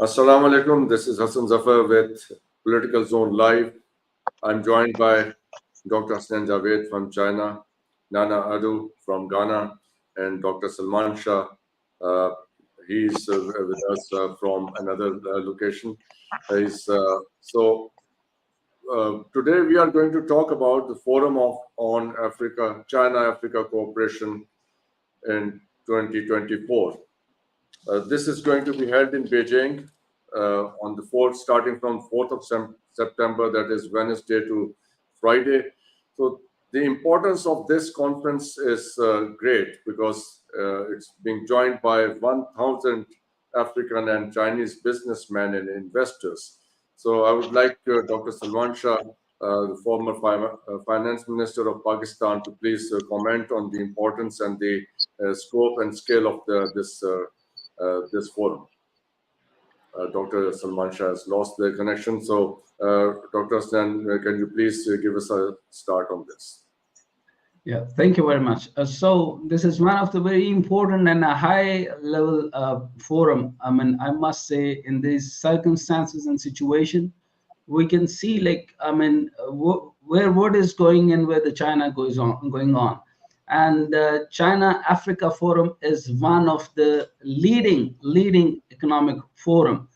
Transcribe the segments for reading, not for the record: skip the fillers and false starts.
Assalamu alaikum. This is Hasan Zafar with Political Zone Live. I'm joined by Dr. Hasan Javed from China, Nana Adu from Ghana, and Dr. Salman Shah. Uh, he's with us from another location. Today we are going to talk about the Forum on Africa, China-Africa Cooperation in 2024. This is going to be held in Beijing on the 4th, starting from 4th of September, that is Wednesday to Friday. So the importance of this conference is great because it's being joined by 1,000 African and Chinese businessmen and investors. So I would like Dr. Salman Shah, the former finance minister of Pakistan, to please comment on the importance and the scope and scale of this forum. Dr. Salman Shah has lost the connection. So, Dr. Hassan, can you please give us a start on this? Yeah, thank you very much. So this is one of the very important and a high level forum. I mean, I must say in these circumstances and situation, we can see where what is going and where the China going on. And China Africa Forum is one of the leading economic forum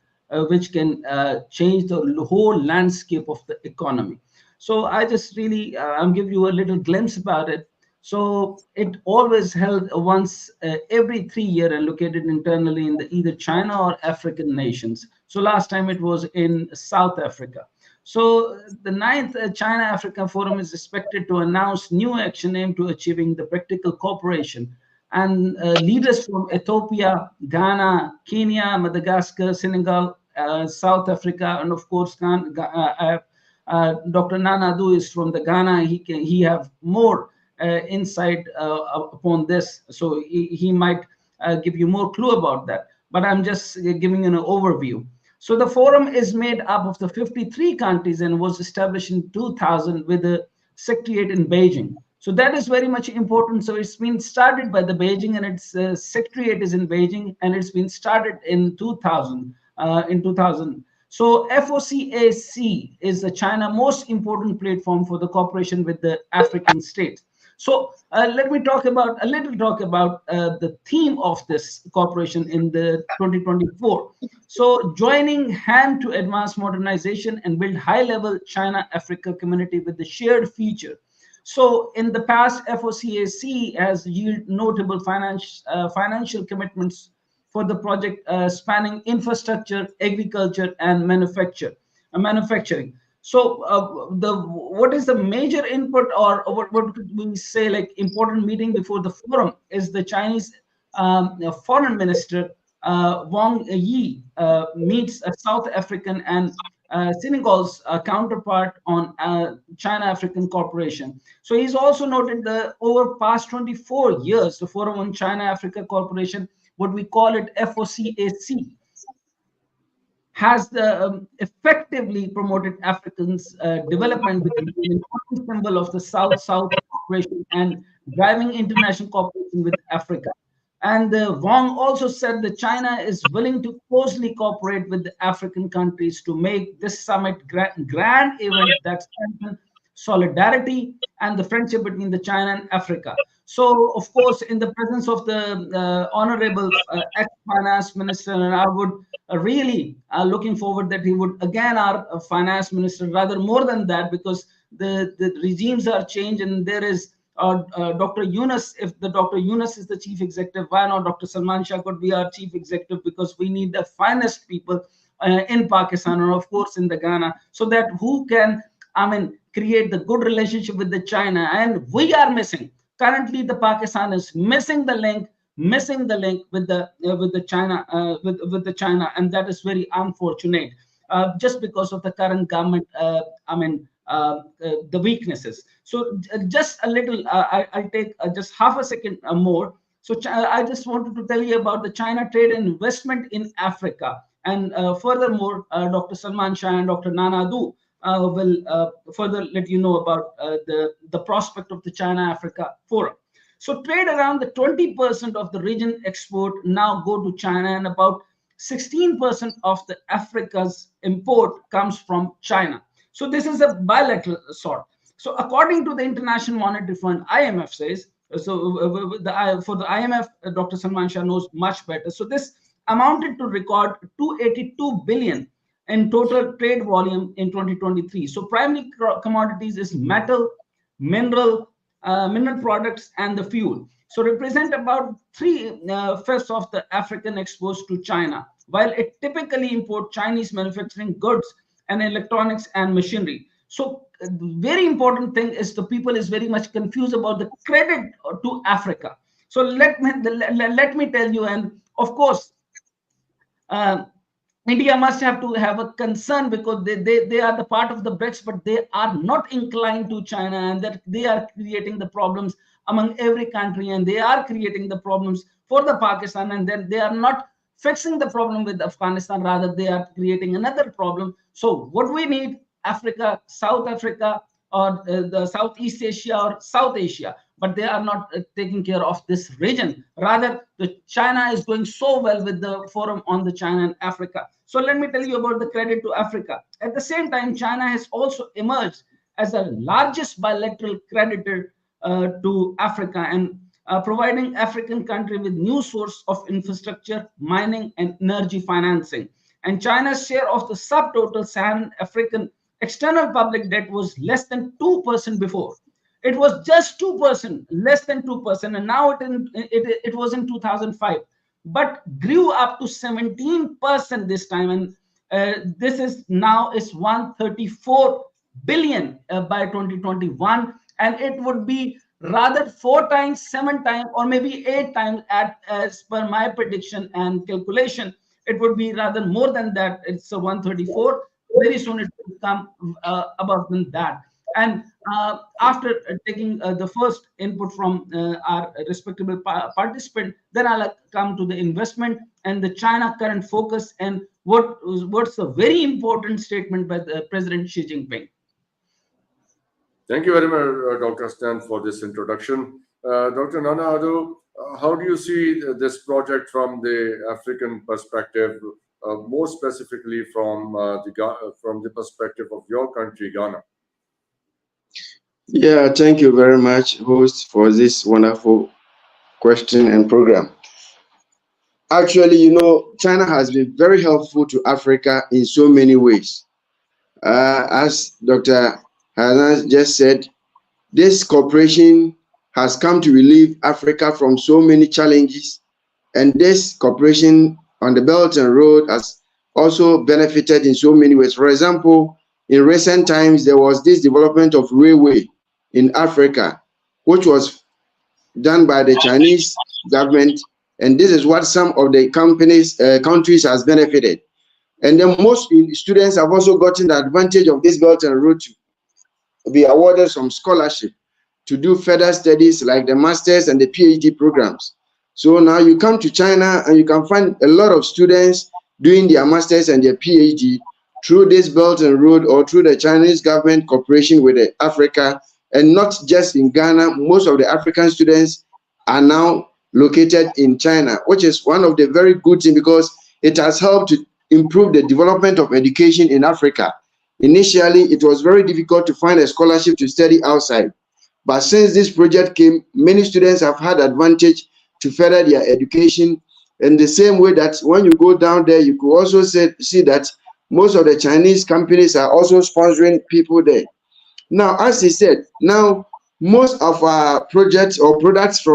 which can change the whole landscape of the economy. So I just really I'm give you a little glimpse about it. So it always held once every 3 years and located internally in the either China or African nations. So last time it was in South Africa. So the ninth China-Africa Forum is expected to announce new action aimed to achieving the practical cooperation. And leaders from Ethiopia, Ghana, Kenya, Madagascar, Senegal, South Africa, and of course, Dr. Nanadu is from the Ghana. He have more insight upon this, so he might give you more clue about that. But I'm just giving you an overview. So the forum is made up of the 53 countries and was established in 2000 with a secretariat in Beijing. So that is very much important. So it's been started by the Beijing, and its secretariat is in Beijing, and it's been started in 2000. So FOCAC is the China most important platform for the cooperation with the African states. So let me talk about the theme of this cooperation in the 2024. So joining hand to advance modernization and build high-level China-Africa community with the shared future. So in the past, FOCAC has yielded notable financial commitments for the project spanning infrastructure, agriculture, and manufacturing. So what is the major input, or what could we say like important meeting before the forum is the Chinese foreign minister Wang Yi meets a South African and Senegal's counterpart on China-African cooperation. So he's also noted the over past 24 years, the Forum on China-Africa Cooperation, what we call it FOCAC, has effectively promoted Africans' development, which is an important symbol of the South-South cooperation and driving international cooperation with Africa. And Wang also said that China is willing to closely cooperate with the African countries to make this summit grand event that strengthens solidarity and the friendship between the China and Africa. So, of course, in the presence of the honorable ex-finance minister, and I would really looking forward that he would again our finance minister, rather more than that, because the regimes are changed and there is Dr. Yunus. If the Dr. Yunus is the chief executive, why not Dr. Salman Shah could be our chief executive, because we need the finest people in Pakistan and of course in the Ghana, so that who can, create the good relationship with the China. And we are missing. Currently, the Pakistan is missing the link with the China with the China, and that is very unfortunate. Just because of the current government, the weaknesses. So just a little, I'll take just half a second more. So I just wanted to tell you about the China trade and investment in Africa. And furthermore, Dr. Salman Shah and Dr. Nanadu will further let you know about the prospect of the China-Africa Forum. So trade around the 20% of the region export now go to China, and about 16% of the Africa's import comes from China. So this is a bilateral sort. So according to the International Monetary Fund, IMF says, for the IMF, Dr. Salman Shah knows much better. So this amounted to record 282 billion in total trade volume in 2023. So primary commodities is metal, mineral products, and the fuel. So represent about 3/5 of the African exports to China, while it typically import Chinese manufacturing goods and electronics and machinery. So very important thing is the people is very much confused about the credit to Africa. So let me tell you, and of course, uh, India must have to have a concern because they are the part of the BRICS, but they are not inclined to China, and that they are creating the problems among every country, and they are creating the problems for the Pakistan, and then they are not fixing the problem with Afghanistan. Rather, they are creating another problem. So what we need, Africa, South Africa, or the Southeast Asia or South Asia, but they are not taking care of this region. Rather, the China is going so well with the forum on the China and Africa. So let me tell you about the credit to Africa. At the same time, China has also emerged as the largest bilateral creditor to Africa, and providing African country with new source of infrastructure, mining, and energy financing. And China's share of the subtotal Saharan African external public debt was less than 2% before. It was just 2%, less than 2%, and now it was in 2005, but grew up to 17% this time, and this is now is 134 billion by 2021, and it would be rather 4 times, 7 times, or maybe 8 times as per my prediction and calculation. It would be rather more than that. It's a 134. Very soon it will come above than that. And after taking the first input from our respectable participant, then I'll come to the investment and the China current focus and what's a very important statement by the President Xi Jinping. Thank you very much, Dr. Stan, for this introduction. Dr. Nana Adu, how do you see this project from the African perspective, more specifically from the perspective of your country, Ghana? Yeah, thank you very much, host, for this wonderful question and program. Actually, China has been very helpful to Africa in so many ways. As Dr. Hasan just said, this cooperation has come to relieve Africa from so many challenges, and this cooperation on the Belt and Road has also benefited in so many ways. For example, in recent times, there was this development of railway in Africa, which was done by the Chinese government, and this is what some of the countries has benefited. And then most students have also gotten the advantage of this Belt and Road to be awarded some scholarship to do further studies like the master's and the PhD programs. So now you come to China and you can find a lot of students doing their master's and their PhD through this Belt and Road or through the Chinese government cooperation with Africa. And not just in Ghana, most of the African students are now located in China, which is one of the very good things because it has helped to improve the development of education in Africa. Initially, it was very difficult to find a scholarship to study outside. But since this project came, many students have had advantage to further their education in the same way that when you go down there, you could also see that most of the Chinese companies are also sponsoring people there. Now, as he said, now most of our projects or products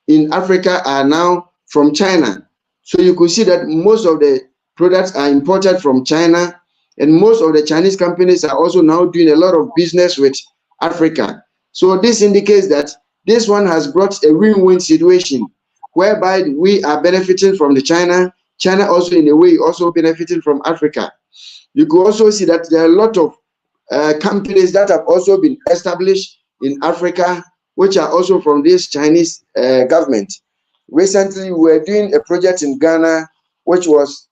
in Africa are now from China. So you could see that most of the products are imported from China, and most of the Chinese companies are also now doing a lot of business with Africa. So this indicates that this one has brought a win-win situation whereby we are benefiting from the China also in a way also benefiting from Africa. You could also see that there are a lot of companies that have also been established in Africa, which are also from this Chinese government. Recently, we were doing a project in Ghana, which was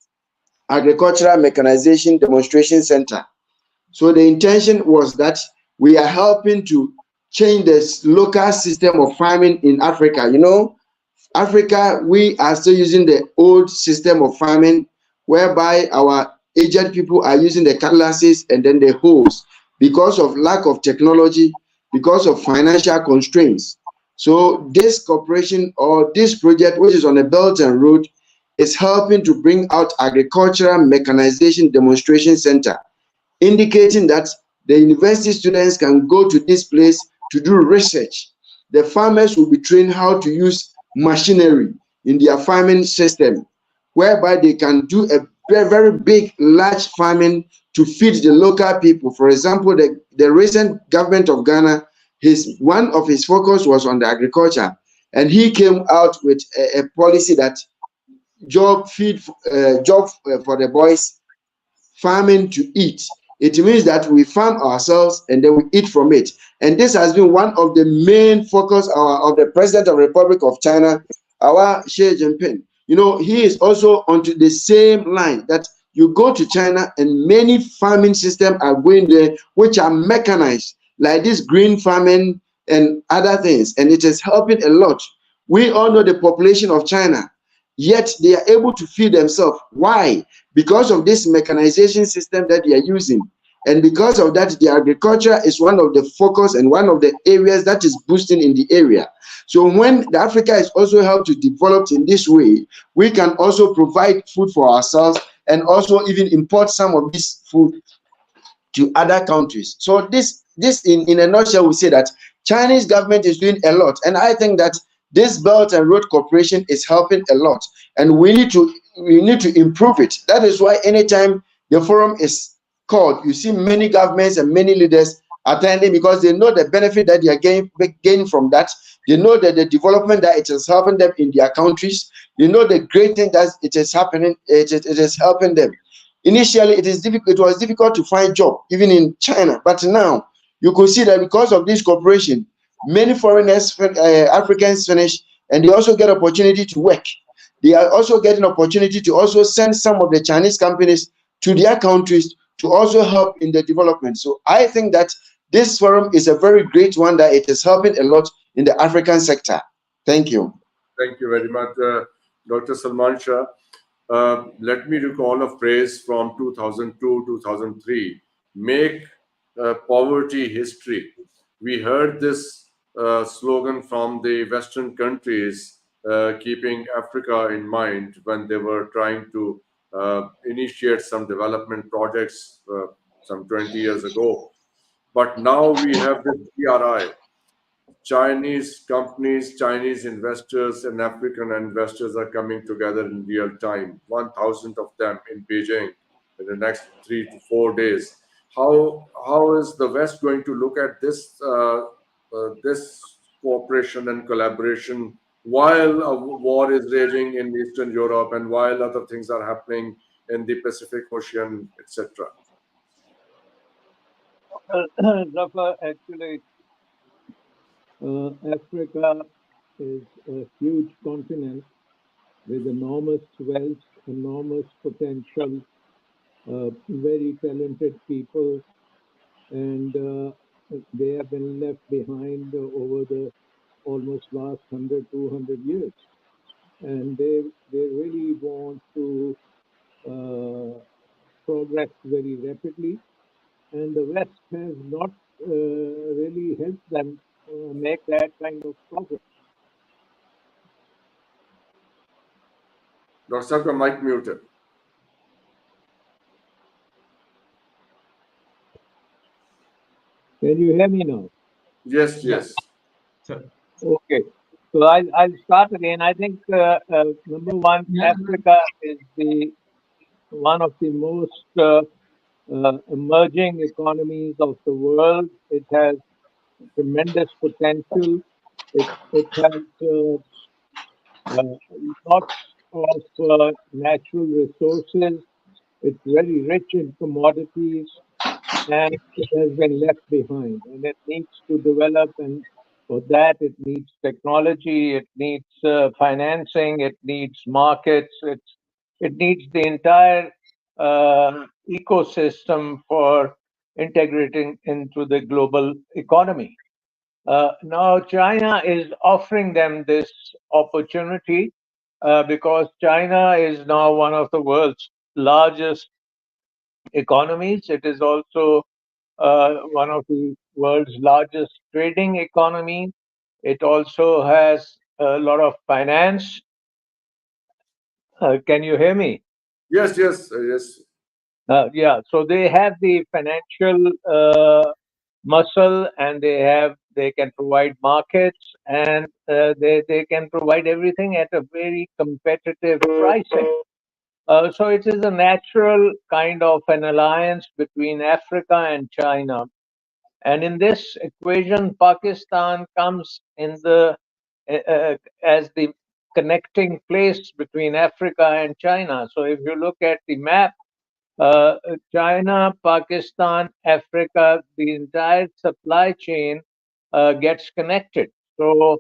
Agricultural Mechanization Demonstration Center. So the intention was that we are helping to change the local system of farming in Africa. Africa, we are still using the old system of farming, whereby our aged people are using the cutlasses and then the hoes because of lack of technology, because of financial constraints. So this cooperation or this project, which is on the Belt and Road, is helping to bring out agricultural mechanization demonstration center, indicating that the university students can go to this place to do research. The farmers will be trained how to use machinery in their farming system, whereby they can do a very, very big, large farming to feed the local people. For example, the recent government of Ghana, one of his focus was on the agriculture, and he came out with a policy that job for the boys, farming to eat. It means that we farm ourselves and then we eat from it. And this has been one of the main focus of the President of the Republic of China, our Xi Jinping. You know, he is also onto the same line that you go to China and many farming systems are going there, which are mechanized, like this green farming and other things. And it is helping a lot. We all know the population of China, yet they are able to feed themselves. Why? Because of this mechanization system that they are using. And because of that, the agriculture is one of the focus and one of the areas that is boosting in the area. So when the Africa is also helped to develop in this way, we can also provide food for ourselves and also even import some of this food to other countries. So this in a nutshell, we say that Chinese government is doing a lot. And I think that this Belt and Road Corporation is helping a lot. And we need to improve it. That is why anytime the forum is called, you see many governments and many leaders attending, because they know the benefit that they are gaining from that. They know that the development that it is helping them in their countries. They know the great thing that it is happening. It is helping them. Initially, it was difficult to find job even in China, but now you could see that because of this cooperation, many foreigners, Africans finish, and they also get opportunity to work. They are also getting opportunity to also send some of the Chinese companies to their countries to also help in the development. So I think that this forum is a very great one, that it is helping a lot in the African sector. Thank you. Thank you very much, Dr. Salman Shah. Let me recall a phrase from 2002-2003, make poverty history. We heard this slogan from the Western countries, keeping Africa in mind when they were trying to initiate some development projects some 20 years ago. But now we have the BRI. Chinese companies, Chinese investors, and African investors are coming together in real time. 1,000 of them in Beijing in the next 3 to 4 days. How is the West going to look at this cooperation and collaboration while a war is raging in Eastern Europe and while other things are happening in the Pacific Ocean, etc.? Zafar, actually, Africa is a huge continent with enormous wealth, enormous potential, very talented people, and they have been left behind over the almost last 100, 200 years. And they really want to progress very rapidly. And the West has not really helped them make that kind of progress. Dr. Sakwa, mic muted. Can you hear me now? Yes, yes. Sir. Okay. So I'll start again. I think number one, Africa is one of the most emerging economies of the world. It has tremendous potential. It has lots of natural resources. It's very rich in commodities, and it has been left behind. And it needs to develop, and for that, it needs technology, it needs financing, it needs markets, it needs the entire ecosystem for integrating into the global economy. Now, China is offering them this opportunity because China is now one of the world's largest economies. It is also one of the world's largest trading economies. It also has a lot of finance. Can you hear me? Yes, yes, yes. Yeah, so they have the financial muscle, and they can provide markets, and they can provide everything at a very competitive pricing. So it is a natural kind of an alliance between Africa and China. And in this equation, Pakistan comes in as the connecting place between Africa and China. So if you look at the map, China, Pakistan, Africa, the entire supply chain gets connected. So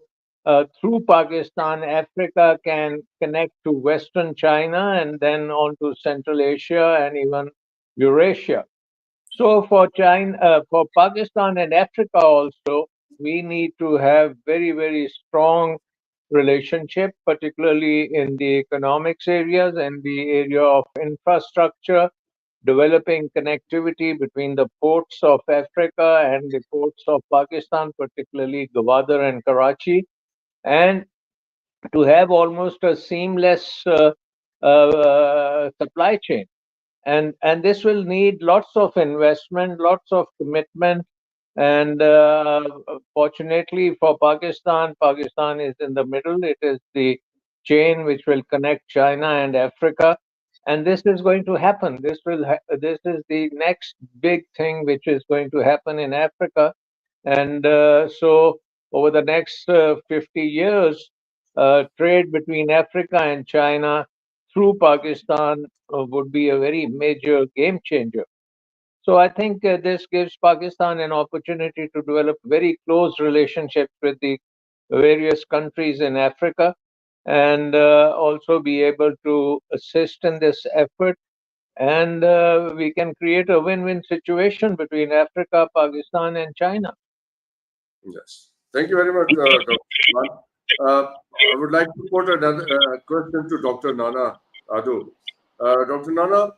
through Pakistan, Africa can connect to Western China and then on to Central Asia and even Eurasia. So for China, for Pakistan and Africa also, we need to have very, very strong relationship, particularly in the economics areas and the area of infrastructure, developing connectivity between the ports of Africa and the ports of Pakistan, particularly Gwadar and Karachi, and to have almost a seamless supply chain. And this will need lots of investment, lots of commitment. And fortunately for Pakistan, Pakistan is in the middle. It is the chain which will connect China and Africa, and this is going to happen. This is the next big thing which is going to happen in Africa. And so over the next 50 years, trade between Africa and China through Pakistan would be a very major game changer. So I think this gives Pakistan an opportunity to develop very close relationships with the various countries in Africa, and also be able to assist in this effort. And we can create a win-win situation between Africa, Pakistan, and China. Yes. Thank you very much, Dr. Salman. I would like to put another question to Dr. Nana Adu. Dr. Nana,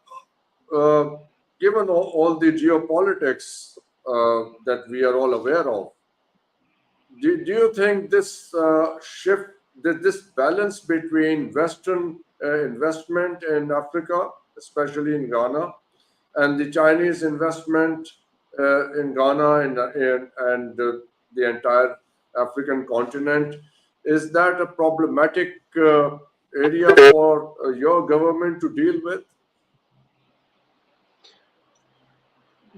uh, given all the geopolitics that we are all aware of, do you think this shift, this balance between Western investment in Africa, especially in Ghana, and the Chinese investment in Ghana and the entire African continent, is that a problematic area for your government to deal with?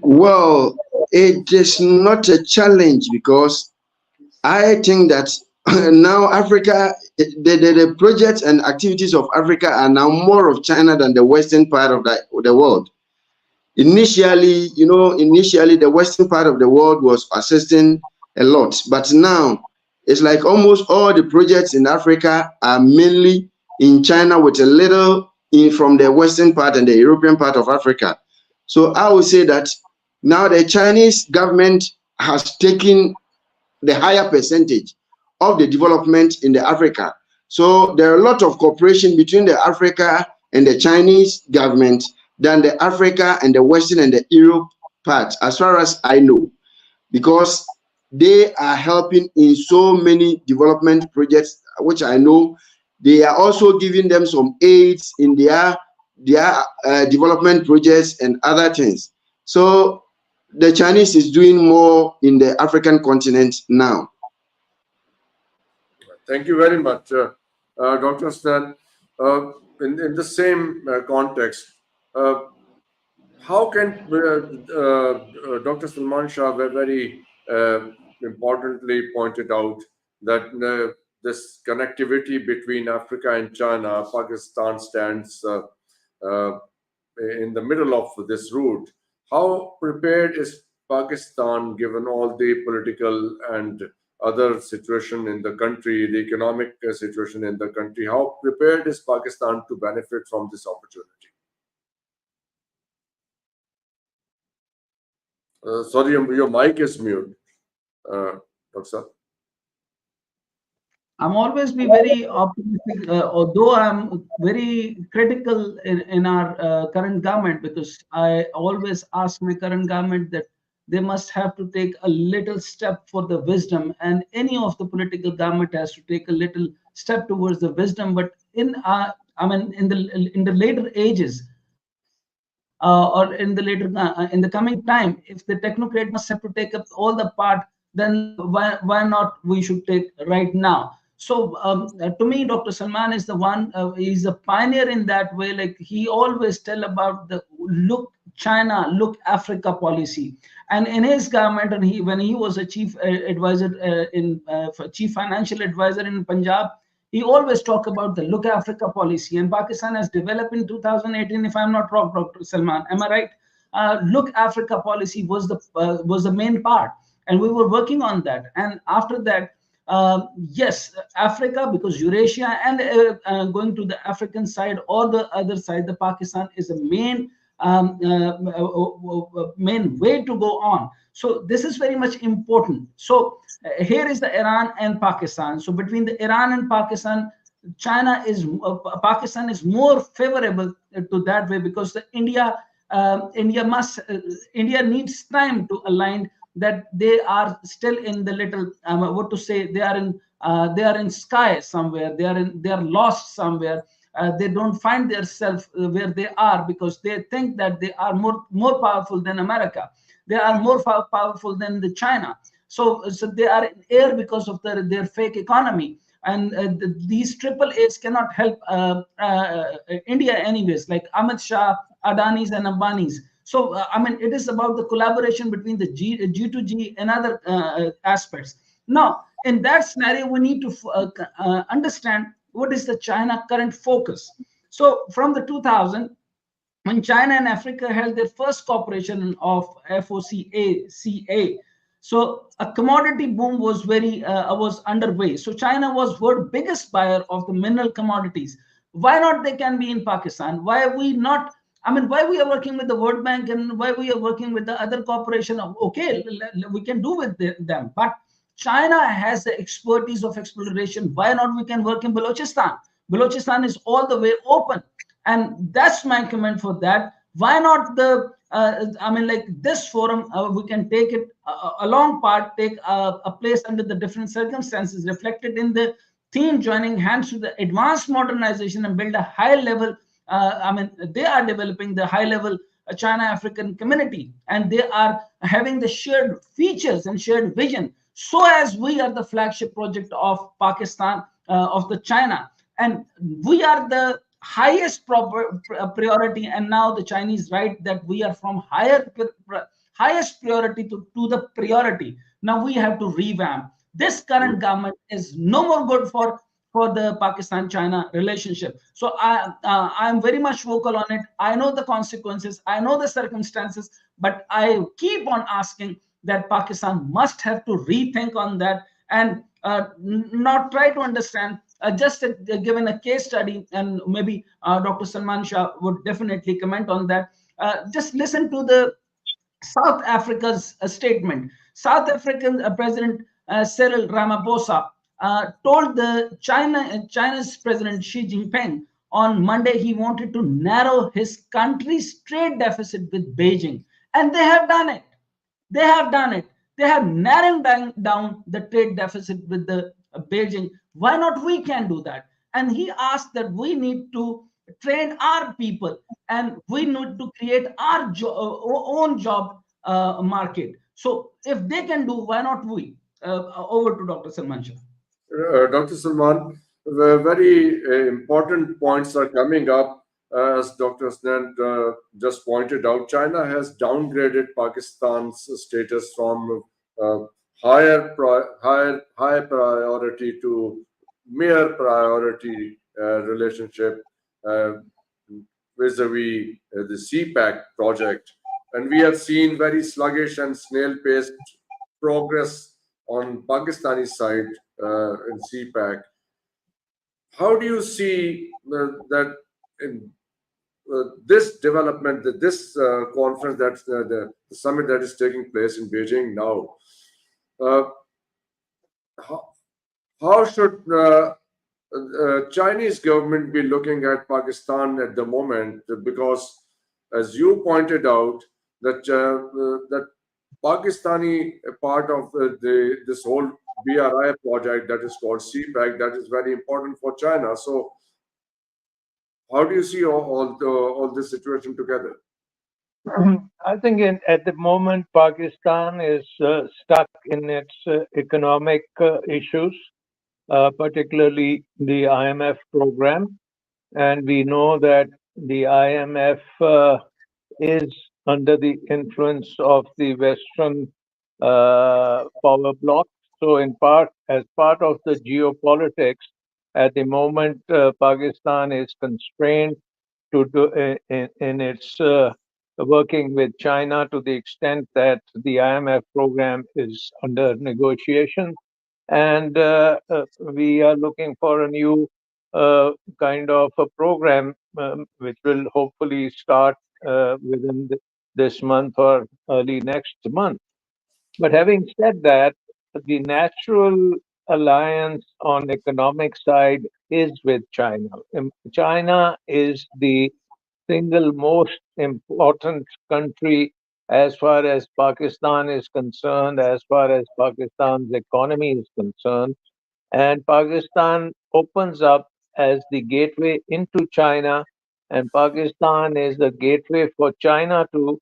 Well, it is not a challenge because I think that now Africa, the projects and activities of Africa are now more of China than the western part of the world. Initially, initially the western part of the world was assisting a lot, but now it's like almost all the projects in Africa are mainly in China with a little in from the western part and the European part of Africa. So I would say that now the Chinese government has taken the higher percentage of the development in the Africa. So there are a lot of cooperation between the Africa and the Chinese government than the Africa and the Western and the Europe part, as far as I know, because they are helping in so many development projects, which I know. They are also giving them some aids in their development projects and other things. So the Chinese is doing more in the African continent now. Thank you very much, Dr. Stan. In the same context, uh, how can Dr. Salman Shah very importantly pointed out that this connectivity between Africa and China, Pakistan stands uh, in the middle of this route. How prepared is Pakistan, given all the political and other situation in the country, the economic situation in the country? How prepared is Pakistan to benefit from this opportunity? Sorry, your mic is mute, Dr. I'm always be very optimistic, although I'm very critical in our current government, because I always ask my current government that they must have to take a little step for the wisdom, and any of the political government has to take a little step towards the wisdom. But I mean, in the later ages, or in the coming time, if the technocrat must have to take up all the part, then why not we should take right now? So to me, Dr. Salman is the one. He's a pioneer in that way. Like, he always tell about the look China, look Africa policy. And in his government, and when he was a chief advisor chief financial advisor in Punjab, he always talk about the look Africa policy, and Pakistan has developed in 2018, if I'm not wrong, Dr. Salman, am I right? Look Africa policy was the main part, and we were working on that. And after that, yes, Africa, because Eurasia and going to the African side or the other side, the Pakistan is the main way to go on. So this is very much important. So here is the Iran and Pakistan. So between the Iran and Pakistan, Pakistan is more favorable to that way, because the India needs time to align that they are still in the little what to say, they are in sky somewhere, they are lost somewhere. They don't find themselves where they are, because they think that they are more powerful than America, they are more powerful than the China. So they are in air because of their fake economy. And these triple A's cannot help India anyways, like Amit Shah, Adani's and Ambani's. So I mean, it is about the collaboration between the G2G and other aspects. Now, in that scenario, we need to understand what is the China current focus. So from the 2000, when China and Africa held their first cooperation of FOCAC, so a commodity boom was underway. So China was world biggest buyer of the mineral commodities. Why not they can be in Pakistan? Why are we not? I mean, why we are working with the World Bank and why we are working with the other corporation? Okay, we can do with them, but China has the expertise of exploration. Why not we can work in Balochistan? Balochistan is all the way open, and that's my comment for that. Why not the I mean, like this forum, we can take it along part, take a place under the different circumstances reflected in the theme, joining hands to the advanced modernization and build a high level. I mean, they are developing the high level China African community, and they are having the shared features and shared vision. So as we are the flagship project of Pakistan, of the China, and we are the highest priority, and now the Chinese write that we are from highest priority to the priority. Now we have to revamp. This current government is no more good for the Pakistan-China relationship. So I'm very much vocal on it. I know the consequences, I know the circumstances, but I keep on asking that Pakistan must have to rethink on that, and not try to understand. Just given a case study, and maybe Dr. Salman Shah would definitely comment on that. Just listen to the South Africa's statement. South African President Cyril Ramaphosa told the China's President Xi Jinping on Monday he wanted to narrow his country's trade deficit with Beijing, and they have done it. They have done it. They have narrowed down the trade deficit with the Beijing. Why not we can do that? And he asked that we need to train our people, and we need to create our own job market. So if they can do, why not we? Over to Dr. Salman Shah. Dr. Salman, very important points are coming up. As Dr. Hasnan just pointed out, China has downgraded Pakistan's status from high priority to mere priority relationship uh, vis-a-vis the CPAC project. And we have seen very sluggish and snail-paced progress on Pakistani side in CPAC. How do you see that in this development, this conference, that's the summit that is taking place in Beijing now? Uh, how, how should Chinese government be looking at Pakistan at the moment? Because, as you pointed out, that Pakistani part of this whole BRI project that is called CPEC, that is very important for China. So, how do you see all this situation together? I think at the moment Pakistan is stuck in its economic issues, particularly the IMF program, and we know that the IMF is under the influence of the Western power bloc. So, in part, as part of the geopolitics, at the moment, Pakistan is constrained to do in its working with China to the extent that the IMF program is under negotiation, and we are looking for a new kind of a program which will hopefully start within this month or early next month. But having said that, the natural alliance on economic side is with China. China is the single most important country as far as Pakistan is concerned, as far as Pakistan's economy is concerned. And Pakistan opens up as the gateway into China, and Pakistan is the gateway for China to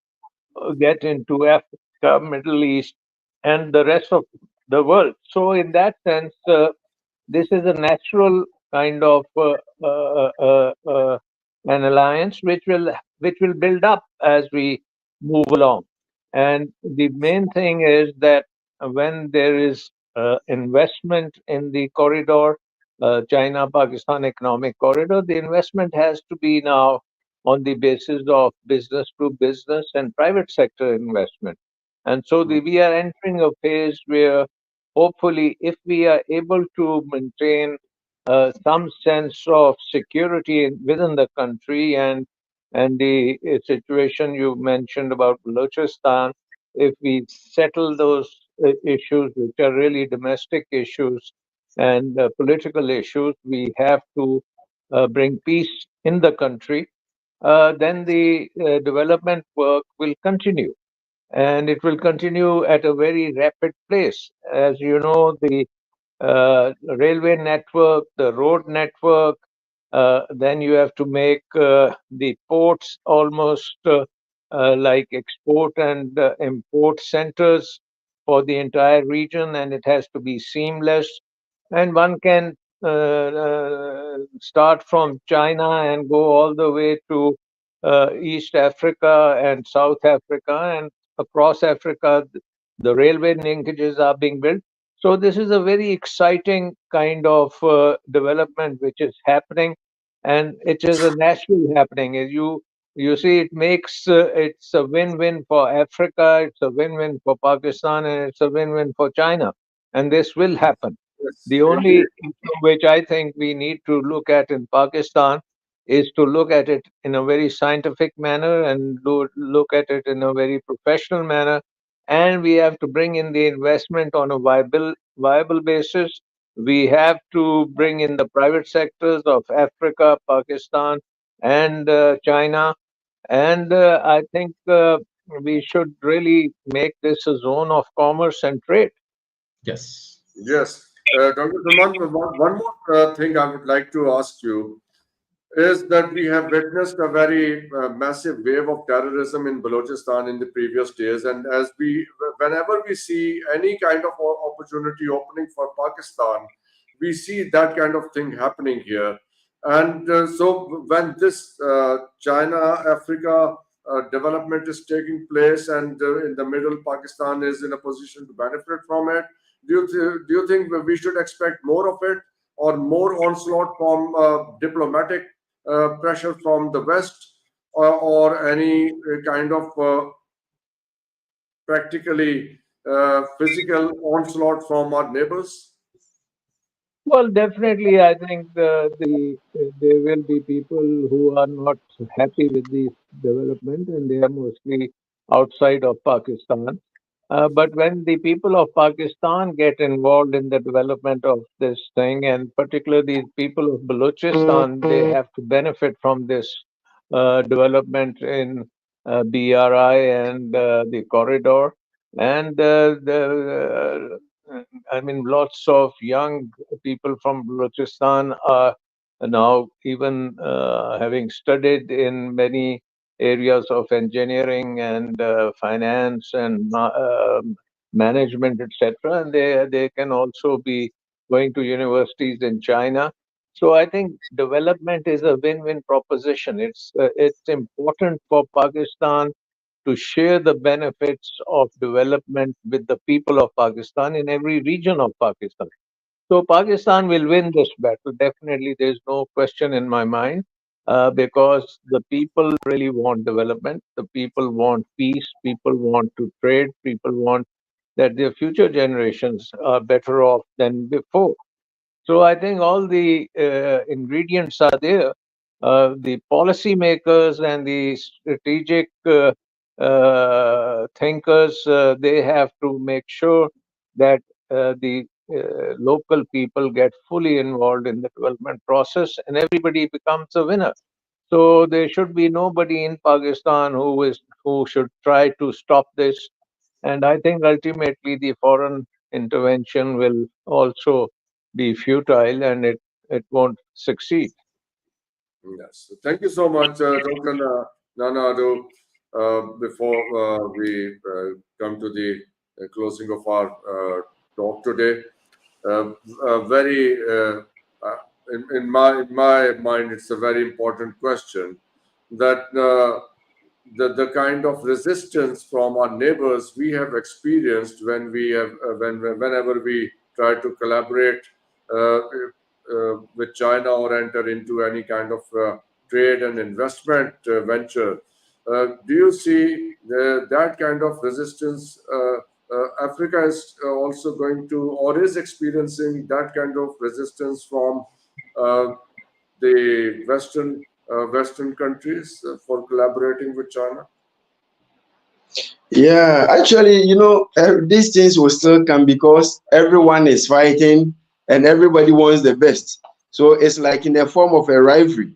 get into Africa, Middle East, and the rest of the world. So, in that sense, this is a natural kind of an alliance which will build up as we move along. And the main thing is that when there is investment in the corridor, China Pakistan economic corridor, the investment has to be now on the basis of business to business and private sector investment. And so we are entering a phase where hopefully, if we are able to maintain some sense of security within the country, and the situation you mentioned about Balochistan, if we settle those issues, which are really domestic issues and political issues, we have to bring peace in the country. Then the development work will continue, and it will continue at a very rapid pace. As you know, the railway network, the road network, then you have to make the ports almost like export and import centers for the entire region, and it has to be seamless. And one can start from China and go all the way to East Africa and South Africa, and across Africa, the railway linkages are being built. So this is a very exciting kind of development which is happening, and it is a natural happening. As you see, it makes it's a win-win for Africa, it's a win-win for Pakistan, and it's a win-win for China. And this will happen. Yes, The only indeed. issue which I think we need to look at in Pakistan is to look at it in a very scientific manner and look at it in a very professional manner. And we have to bring in the investment on a viable basis. We have to bring in the private sectors of Africa, Pakistan, and China. And I think we should really make this a zone of commerce and trade. Yes. Yes. Dr. Salman, one more thing I would like to ask you is that we have witnessed a very massive wave of terrorism in Balochistan in the previous days, and whenever we see any kind of opportunity opening for Pakistan, we see that kind of thing happening here. And so, when this China-Africa development is taking place, and in the middle, Pakistan is in a position to benefit from it, do you think we should expect more of it, or more onslaught from diplomatic pressure from the West, or any kind of practically physical onslaught from our neighbors? Well, definitely, I think there will be people who are not happy with this development, and they are mostly outside of Pakistan. But when the people of Pakistan get involved in the development of this thing, and particularly the people of Balochistan, they have to benefit from this development in BRI and the corridor. And I mean, lots of young people from Balochistan are now even having studied in many areas of engineering and finance and management, etc. And they can also be going to universities in China. So I think development is a win-win proposition. It's important for Pakistan to share the benefits of development with the people of Pakistan in every region of Pakistan. So Pakistan will win this battle. Definitely, there's no question in my mind, because the people really want development. The people want peace. People want to trade. People want that their future generations are better off than before. So I think all the ingredients are there. The policymakers and the strategic thinkers, they have to make sure that the local people get fully involved in the development process and everybody becomes a winner. So there should be nobody in Pakistan who should try to stop this. And I think ultimately the foreign intervention will also be futile and it won't succeed. Yes. Thank you so much, Dr. Nanadu. Before we come to the closing of our talk today, uh, very in my mind, it's a very important question that the kind of resistance from our neighbors we have experienced when we have whenever we try to collaborate with China or enter into any kind of trade and investment venture. Do you see that kind of resistance? Africa is also going to or is experiencing that kind of resistance from uh, the Western countries for collaborating with China? Yeah, actually, these things will still come because everyone is fighting and everybody wants the best. So it's like in the form of a rivalry.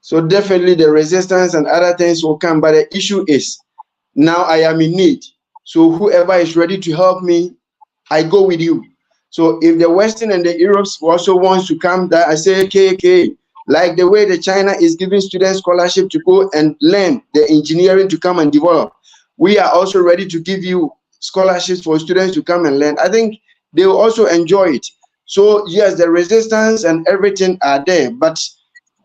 So definitely the resistance and other things will come. But the issue is now I am in need. So whoever is ready to help me, I go with you. So if the Western and the Europe's also wants to come, that I say, okay, okay, like the way the China is giving students scholarship to go and learn the engineering to come and develop, we are also ready to give you scholarships for students to come and learn. I think they will also enjoy it. So yes, the resistance and everything are there, but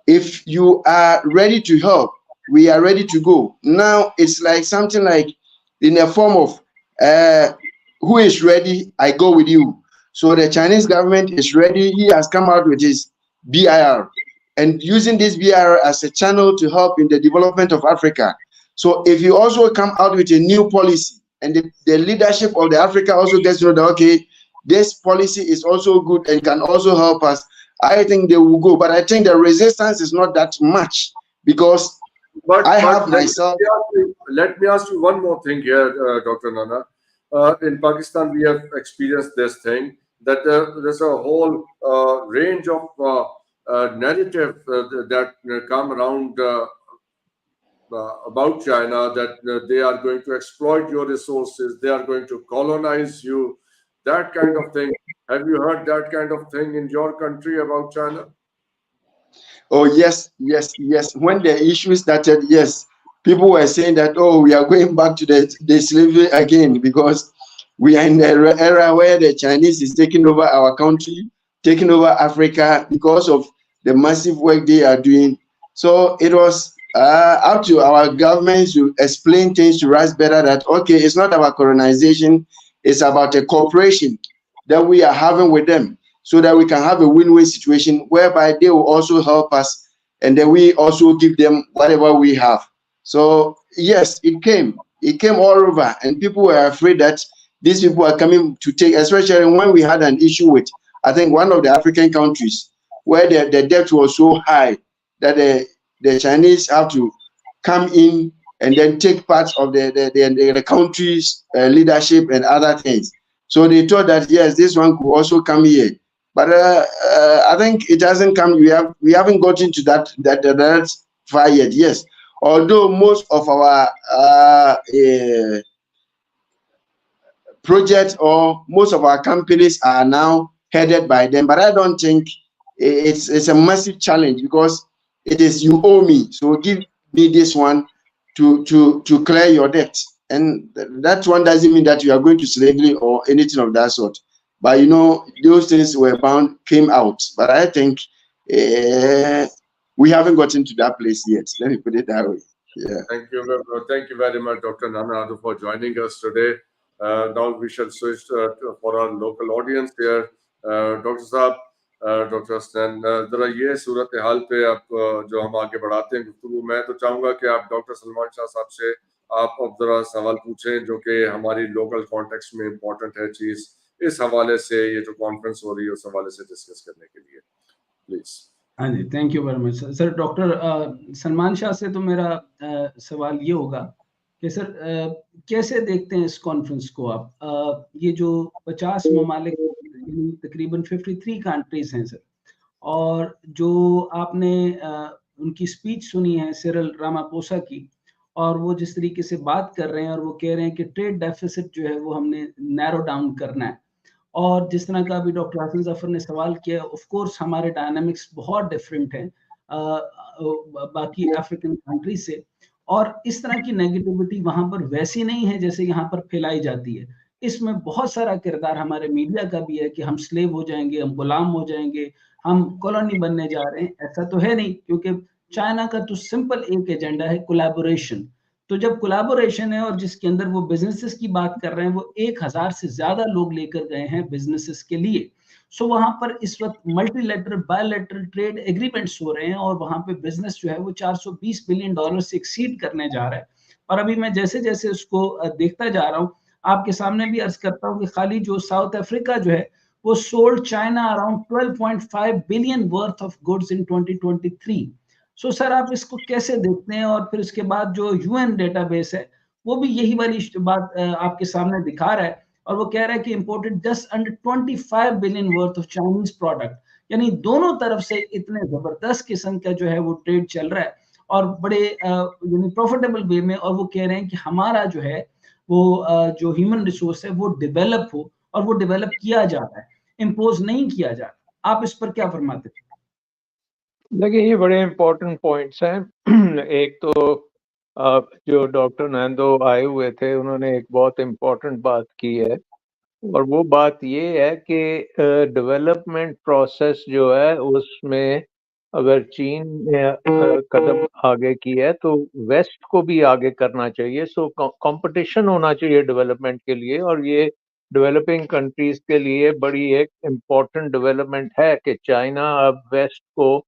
if you are ready to help, we are ready to go. Now it's like something like in a form of uh, who is ready, I go with you. So the Chinese government is ready. He has come out with his BIR and using this BIR as a channel to help in the development of Africa. So if you also come out with a new policy and the leadership of the Africa also gets to know that, okay, this policy is also good and can also help us, I think they will go. But I think the resistance is not that much because I have myself. Let me ask you one more thing here, Dr. Nana. In Pakistan, we have experienced this thing that there's a whole range of narrative that come around about China that they are going to exploit your resources, they are going to colonize you, that kind of thing. Have you heard that kind of thing in your country about China? Oh, yes, yes, yes. When the issue started, yes, people were saying that, oh, we are going back to the slavery again because we are in the era where the Chinese is taking over our country, taking over Africa because of the massive work they are doing. So it was up to our governments to explain things to us better that, okay, it's not about colonization, it's about a cooperation that we are having with them so that we can have a win-win situation whereby they will also help us and then we also give them whatever we have. So yes, it came all over and people were afraid that these people are coming to take, especially when we had an issue with, I think, one of the African countries where the debt was so high that the Chinese have to come in and then take part of the country's leadership and other things. So they thought that yes, this one could also come here, but I think it hasn't come. We haven't gotten to that far yet. Yes, although most of our projects or most of our companies are now headed by them, but I don't think it's a massive challenge, because it is you owe me, so give me this one to clear your debt, and that one doesn't mean that you are going to slavery or anything of that sort. But those things came out, but I think we haven't gotten to that place yet. Let me put it that way. Yeah. Thank you very much, Dr. Nana Adu, for joining us today. Now we shall switch for our local audience here. Dr. Saab, doctor Hasan, जरा ये सूरत हाल पे आप जो हम आगे बढ़ाते हैं गुफ्तगू, मैं तो चाहूंगा कि आप डॉक्टर सलमान शाह साहब से आप अब जरा सवाल पूछें जो कि हमारी लोकल कॉन्टेक्स्ट में इम्पोर्टेंट है चीज, इस हवाले से ये जो कॉन्फ्रेंस हो रही है उस हवाले से डिस्कस करने के लिए प्लीज। हाँ जी, thank you very much sir. Doctor Salman Shah से तो मेरा सवाल ये होगा कि सर कैसे देखते हैं इस कॉन्फ्रेंस को आप? ये जो 50 ममालिक तकरीबन 53 कंट्रीज हैं सर, और जो आपने उनकी स्पीच सुनी है सिरिल रामापोसा की, और वो जिस तरीके से बात कर रहे हैं और वो कह रहे हैं कि ट्रेड डेफिसिट जो है वो हमने नैरो डाउन करना है, और जिस तरह का अभी डॉक्टर हसन जफर ने सवाल किया, ऑफ कोर्स हमारे डायनामिक्स बहुत डिफरेंट हैं बाकी अफ्रीकन कंट्री से, और इस तरह की नेगेटिविटी वहां पर वैसी नहीं है जैसे यहाँ पर फैलाई जाती है। इसमें बहुत सारा किरदार हमारे मीडिया का भी है कि हम स्लेव हो जाएंगे, हम गुलाम हो जाएंगे, हम कॉलोनी बनने जा रहे हैं। ऐसा तो है नहीं, क्योंकि चाइना का तो सिंपल एक एजेंडा है, कोलैबोरेशन। तो जब कोलैबोरेशन है और जिसके अंदर वो बिजनेसेस की बात कर रहे हैं, वो 1000 से ज्यादा लोग लेकर गए हैं बिजनेसेस के लिए। सो वहां पर इस वक्त मल्टीलैटरल बायलैटरल ट्रेड एग्रीमेंट्स हो रहे हैं, और वहां पे बिजनेस जो है वो $420 बिलियन से एक्सीड करने जा रहा है। और अभी मैं जैसे जैसे उसको देखता जा रहा हूँ, आपके सामने भी अर्ज करता हूँ कि खाली जो साउथ अफ्रीका जो है वो sold China around 12.5 billion worth of goods in 2023। So sir आप इसको कैसे देखते हैं? और फिर उसके बाद जो यूएन डेटाबेस है वो भी यही वाली बात आपके सामने दिखा रहा है, और वो कह रहा है कि imported just under 25 billion worth of Chinese product. यानी दोनों तरफ से इतने जबरदस्त किस्म का जो है वो ट्रेड चल रहा है, और बड़े यानी प्रॉफिटेबल वे में, और वो कह रहे हैं कि हमारा जो है वो जो ह्यूमन रिसोर्स है वो डेवलप हो, और वो डेवलप किया जा रहा है, इम्पोज नहीं किया जा रहा। आप इस पर क्या फरमाते हैं? देखिए, ये बड़े इम्पोर्टेंट पॉइंट्स हैं। एक तो जो डॉक्टर नैंदो आए हुए थे, उन्होंने एक बहुत इम्पोर्टेंट बात की है, और वो बात ये है कि डेवलपमेंट प्रोसेस जो है उसमें अगर चीन ने कदम आगे की है तो वेस्ट को भी आगे करना चाहिए। सो कंपटीशन होना चाहिए डेवलपमेंट के लिए, और ये डेवलपिंग कंट्रीज के लिए बड़ी एक इम्पोर्टेंट डेवलपमेंट है कि चाइना अब वेस्ट को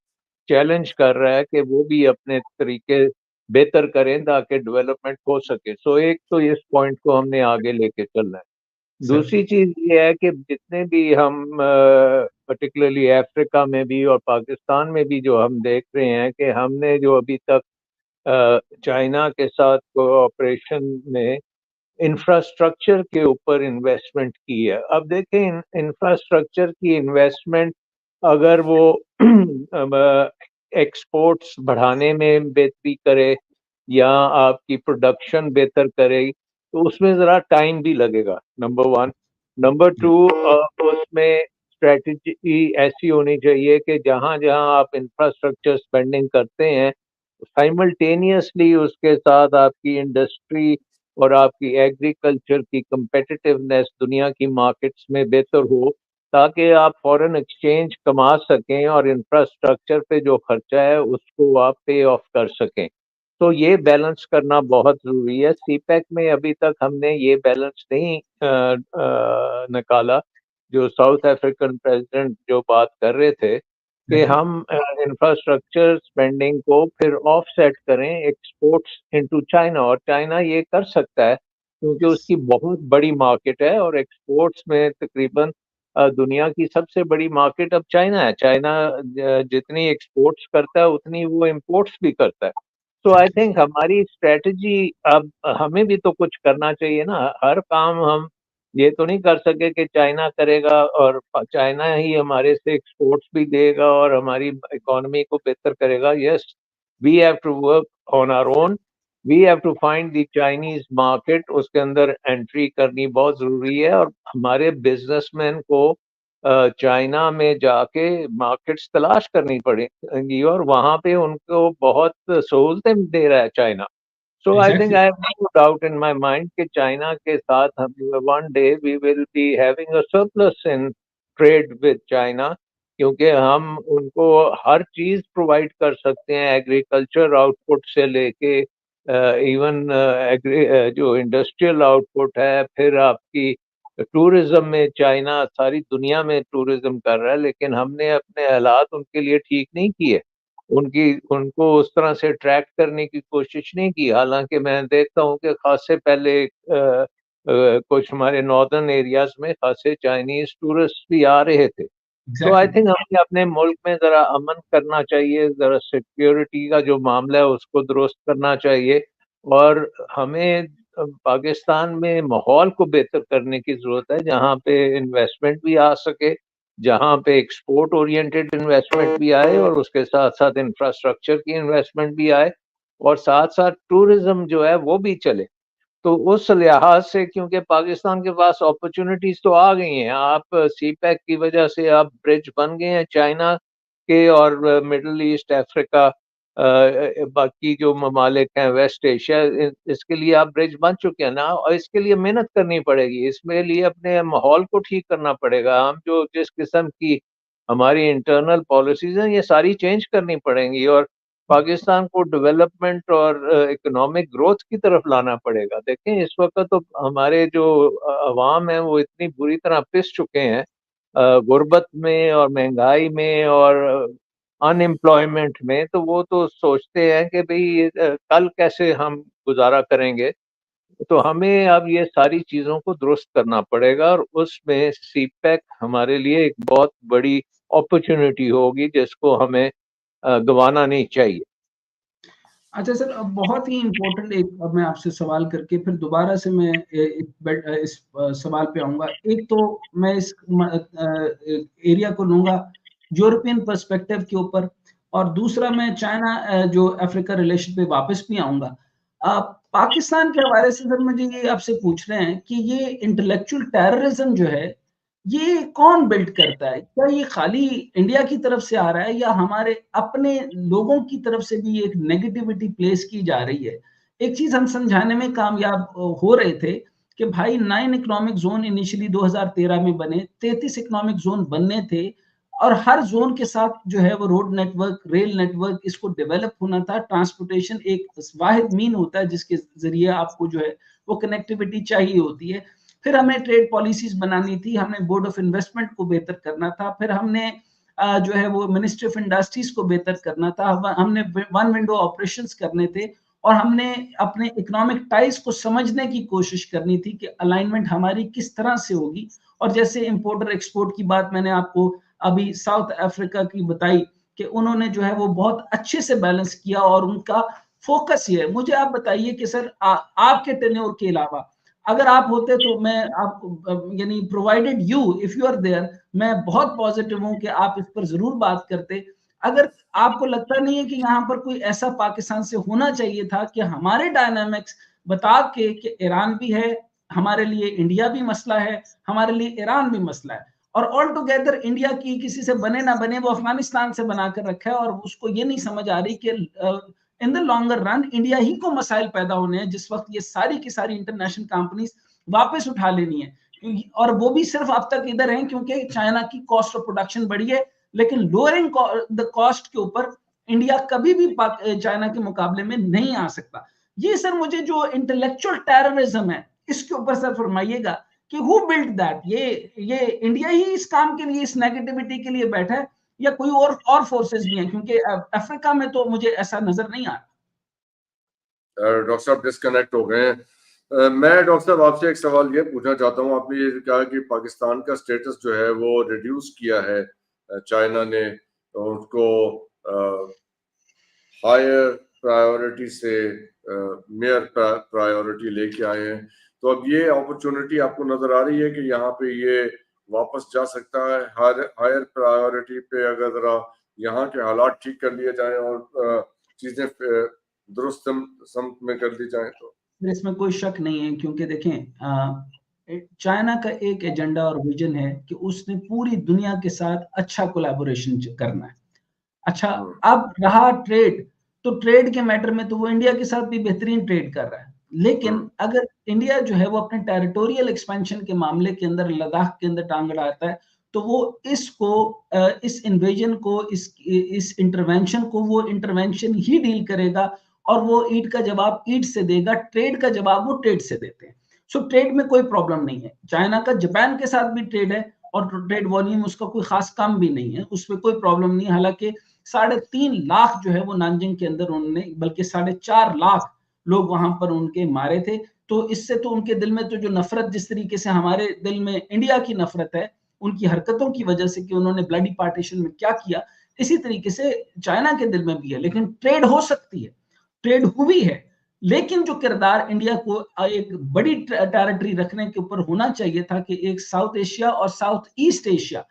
चैलेंज कर रहा है कि वो भी अपने तरीके बेहतर करें ताकि डेवलपमेंट हो सके। सो एक तो इस पॉइंट को हमने आगे लेके चलना है। दूसरी चीज ये है कि जितने भी हम पर्टिकुलरली अफ्रीका में भी और पाकिस्तान में भी जो हम देख रहे हैं कि हमने जो अभी तक चाइना के साथ कोऑपरेशन में इंफ्रास्ट्रक्चर के ऊपर इन्वेस्टमेंट की है। अब देखें, इंफ्रास्ट्रक्चर की इन्वेस्टमेंट अगर वो एक्सपोर्ट्स बढ़ाने में बेहतरी करे या आपकी प्रोडक्शन बेहतर करे तो उसमें ज़रा टाइम भी लगेगा, नंबर वन। नंबर टू, उसमें स्ट्रेटजी ऐसी होनी चाहिए कि जहाँ जहाँ आप इंफ्रास्ट्रक्चर स्पेंडिंग करते हैं, साइमल्टेनियसली उसके साथ आपकी इंडस्ट्री और आपकी एग्रीकल्चर की कंपेटिटिवनेस दुनिया की मार्केट्स में बेहतर हो, ताकि आप फॉरेन एक्सचेंज कमा सकें और इंफ्रास्ट्रक्चर पे जो खर्चा है उसको आप पे ऑफ कर सकें। तो ये बैलेंस करना बहुत ज़रूरी है। सीपैक में अभी तक हमने ये बैलेंस नहीं निकाला। जो साउथ अफ्रीकन प्रेसिडेंट जो बात कर रहे थे कि हम इंफ्रास्ट्रक्चर स्पेंडिंग को फिर ऑफसेट करें एक्सपोर्ट्स इनटू चाइना, और चाइना ये कर सकता है क्योंकि उसकी बहुत बड़ी मार्केट है, और एक्सपोर्ट्स में तकरीबन दुनिया की सबसे बड़ी मार्केट अब चाइना है। चाइना जितनी एक्सपोर्ट्स करता है उतनी वो इम्पोर्ट्स भी करता है। सो आई थिंक हमारी स्ट्रेटजी, अब हमें भी तो कुछ करना चाहिए ना। हर काम हम ये तो नहीं कर सके कि चाइना करेगा और चाइना ही हमारे से एक्सपोर्ट्स भी देगा और हमारी इकोनॉमी को बेहतर करेगा। Yes, we have to work on our own, we have to find the Chinese market, उसके अंदर एंट्री करनी बहुत जरूरी है। और हमारे बिजनेसमैन को चाइना में जाके मार्केट्स तलाश करनी पड़ेगी और वहां पे उनको बहुत सहूलतें दे रहा है China. So I think exactly. I have no doubt in my mind कि चाइना के साथ हम one day we will be having a surplus in trade with China, क्योंकि हम उनको हर चीज प्रोवाइड कर सकते हैं, एग्रीकल्चर आउटपुट से लेके इवन जो इंडस्ट्रियल आउटपुट है। फिर आपकी टूरिज्म में चाइना सारी दुनिया में टूरिज्म कर रहा है, लेकिन हमने अपने हालात उनके लिए ठीक नहीं किए, उनकी उनको उस तरह से ट्रैक करने की कोशिश नहीं की। हालांकि मैं देखता हूँ कि खासे पहले कुछ हमारे नॉर्दर्न एरियाज में खासे चाइनीज टूरिस्ट भी आ रहे थे। तो आई एग्जैक्टली। थिंक हमें अपने मुल्क में जरा अमन करना चाहिए, जरा सिक्योरिटी का जो मामला है उसको दुरुस्त करना चाहिए। और हमें पाकिस्तान में माहौल को बेहतर करने की जरूरत है, जहाँ पे इन्वेस्टमेंट भी आ सके, जहाँ पे एक्सपोर्ट ओरिएंटेड इन्वेस्टमेंट भी आए और उसके साथ साथ इंफ्रास्ट्रक्चर की इन्वेस्टमेंट भी आए और साथ साथ टूरिज्म जो है वो भी चले। तो उस लिहाज से, क्योंकि पाकिस्तान के पास अपॉर्चुनिटीज तो आ गई हैं, आप सी पैक की वजह से आप ब्रिज बन गए हैं चाइना के और मिडल ईस्ट अफ्रीका, बाकी जो ममालिक हैं वेस्ट एशिया, इसके लिए आप ब्रिज बन चुके हैं ना। और इसके लिए मेहनत करनी पड़ेगी, इसमें लिए अपने माहौल को ठीक करना पड़ेगा। हम जो जिस किस्म की हमारी इंटरनल पॉलिसीज हैं ये सारी चेंज करनी पड़ेंगी और पाकिस्तान को डेवलपमेंट और इकोनॉमिक ग्रोथ की तरफ लाना पड़ेगा। देखें इस वक्त तो हमारे जो अवाम है वो इतनी बुरी तरह पिस चुके हैं गुर्बत में और महंगाई में और अनएम्प्लॉयमेंट में। तो वो तो सोचते हैं कि भाई कल कैसे हम गुजारा करेंगे। तो हमें अब ये सारी चीज़ों को दुरुस्त करना पड़ेगा और उसमें सीपैक हमारे लिए एक बहुत बड़ी अपॉर्चुनिटी होगी जिसको हमें गंवाना नहीं चाहिए। अच्छा सर, अब बहुत ही इम्पोर्टेंट एक, अब मैं आपसे सवाल करके फिर दोबारा से मैं इस सवाल पे आऊंगा। एक तो मैं इस एरिया को लूंगा यूरोपियन पर्सपेक्टिव के ऊपर, और दूसरा मैं चाइना जो अफ्रीका रिलेशन पे वापस भी आऊंगा। पाकिस्तान के हवाले से सर मुझे ये आपसे पूछ रहे हैं कि ये इंटेलेक्चुअल टेररिज्म जो है ये कौन बिल्ड करता है? क्या ये खाली इंडिया की तरफ से आ रहा है या हमारे अपने लोगों की तरफ से भी एक नेगेटिविटी प्लेस की जा रही है? एक चीज हम समझाने में कामयाब हो रहे थे कि भाई 9 इकोनॉमिक जोन इनिशियली 2013 में बने, 33 इकोनॉमिक जोन बनने थे और हर जोन के साथ जो है वो रोड नेटवर्क, रेल नेटवर्क इसको डेवलप होना था। ट्रांसपोर्टेशन एक वाहिद मीन होता है जिसके जरिए आपको जो है वो कनेक्टिविटी चाहिए होती है। फिर हमें ट्रेड पॉलिसीज बनानी थी, हमने बोर्ड ऑफ इन्वेस्टमेंट को बेहतर करना था, फिर हमने जो है वो मिनिस्ट्री ऑफ इंडस्ट्रीज को बेहतर करना था, हमने वन विंडो ऑपरेशंस करने थे और हमने अपने इकोनॉमिक टाइज को समझने की कोशिश करनी थी कि अलाइनमेंट हमारी किस तरह से होगी। और जैसे इंपोर्टर एक्सपोर्ट की बात मैंने आपको अभी साउथ अफ्रीका की बताई कि उन्होंने जो है वो बहुत अच्छे से बैलेंस किया और उनका फोकस ये है। मुझे आप बताइए कि सर आपके टेन्योर के अलावा अगर आप होते तो मैं आपको यानी provided you if you are there, मैं बहुत पॉजिटिव हूं कि आप इस पर जरूर बात करते। अगर आपको लगता नहीं है कि यहाँ पर कोई ऐसा पाकिस्तान से होना चाहिए था कि हमारे डायनामिक्स बता के कि ईरान भी है हमारे लिए, इंडिया भी मसला है हमारे लिए, ईरान भी मसला है, और ऑल टुगेदर इंडिया की किसी से बने ना बने वो अफगानिस्तान से बनाकर रखा है और उसको ये नहीं समझ आ रही कि in the longer run India ही को मसाइल पैदा होने हैं जिस वक्त ये सारी की सारी इंटरनेशनल कंपनीज वापस उठा लेनी है। और वो भी सिर्फ अब तक इधर हैं क्योंकि चाइना की कॉस्ट ऑफ प्रोडक्शन बढ़ी है, लेकिन लोअरिंग द कॉस्ट के ऊपर इंडिया कभी भी चाइना के मुकाबले में नहीं आ सकता। ये सर मुझे जो इंटेलेक्चुअल टेररिज्म है इसके ऊपर सर फरमाइएगा कि हु बिल्ट दैट? ये इंडिया ही इस काम के लिए, इस नेगेटिविटी के लिए बैठा है या कोई और फोर्सेस भी हैं? क्योंकि अफ्रीका में तो मुझे ऐसा नजर नहीं आ रहा। डॉक्टर साहब डिस्कनेक्ट हो गए हैं। मैं डॉक्टर साहब आपसे एक सवाल ये पूछना चाहता हूँ। आपने ये कहा कि पाकिस्तान का स्टेटस जो है वो रिड्यूस किया है चाइना ने, तो उसको हायर प्रायोरिटी से मेयर प्रायोरिटी लेके आए हैं। तो अब ये अपॉर्चुनिटी आपको नजर आ रही है कि यहाँ पे ये वापस जा सकता है हायर प्रायोरिटी पे, अगर जरा यहाँ के हालात ठीक कर लिए जाएं और चीजें दुरुस्त समत में कर दी जाएं तो इसमें कोई शक नहीं है, क्योंकि देखें चाइना का एक एजेंडा और विजन है कि उसने पूरी दुनिया के साथ अच्छा कोलैबोरेशन करना है। अच्छा, अब रहा ट्रेड, तो ट्रेड के मैटर में तो वो इंडिया के साथ भी बेहतरीन ट्रेड कर रहा है, लेकिन अगर इंडिया जो है वो अपने टेरिटोरियल एक्सपेंशन के मामले के अंदर लद्दाख के अंदर टांग अड़ाता है, तो वो इसको इस इन्वेजन को, इस इंटरवेंशन को वो इंटरवेंशन ही डील करेगा, और वो ईंट का जवाब ईंट से देगा, ट्रेड का जवाब वो ट्रेड से देते हैं। सो ट्रेड में कोई प्रॉब्लम नहीं है। चाइना का जापान के साथ भी ट्रेड है और ट्रेड वॉल्यूम उसका कोई खास कम भी नहीं है, उसमें कोई प्रॉब्लम नहीं है। हालांकि 3.5 लाख जो है वो नानजिंग के अंदर उन्होंने, बल्कि 4.5 लाख लोग वहां पर उनके मारे थे। तो इससे तो उनके दिल में तो जो नफरत, जिस तरीके से हमारे दिल में इंडिया की नफरत है उनकी हरकतों की वजह से कि उन्होंने ब्लडी पार्टीशन में क्या किया, इसी तरीके से चाइना के दिल में भी है। लेकिन ट्रेड हो सकती है, ट्रेड हुई है, लेकिन जो किरदार इंडिया को एक बड़ी टेरिटरी रखने के ऊपर होना चाहिए था कि एक साउथ एशिया और साउथ ईस्ट एशिया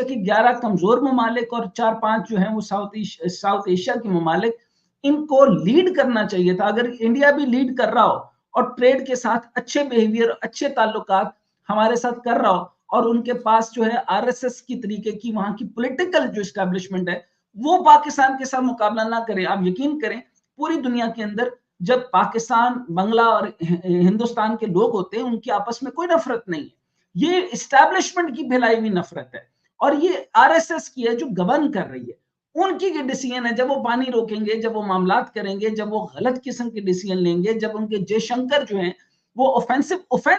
के 11 कमजोर ममालिक और 4-5 जो हैं वो साउथ एशिया के ममालिक, इनको लीड करना चाहिए था। अगर इंडिया भी लीड कर रहा हो और ट्रेड के साथ अच्छे बिहेवियर, अच्छे ताल्लुकात हमारे साथ कर रहा हो, और उनके पास जो है आरएसएस की तरीके की वहां की पॉलिटिकल जो एस्टेब्लिशमेंट है वो पाकिस्तान के साथ मुकाबला ना करे, आप यकीन करें पूरी दुनिया के अंदर जब पाकिस्तान, बांग्ला और हिंदुस्तान के लोग होते हैं उनकी आपस में कोई नफरत नहीं है, ये इस्टेब्लिशमेंट की फैलाई हुई नफरत है, और ये आरएसएस की है जो गवर्न कर रही है। उनकी डिसीजन है, जब वो पानी रोकेंगे, जब वो मामलात करेंगे, जब वो गलत किस्म के डिसीजन लेंगे, जब उनके जयशंकर जो है वो ऑफेंस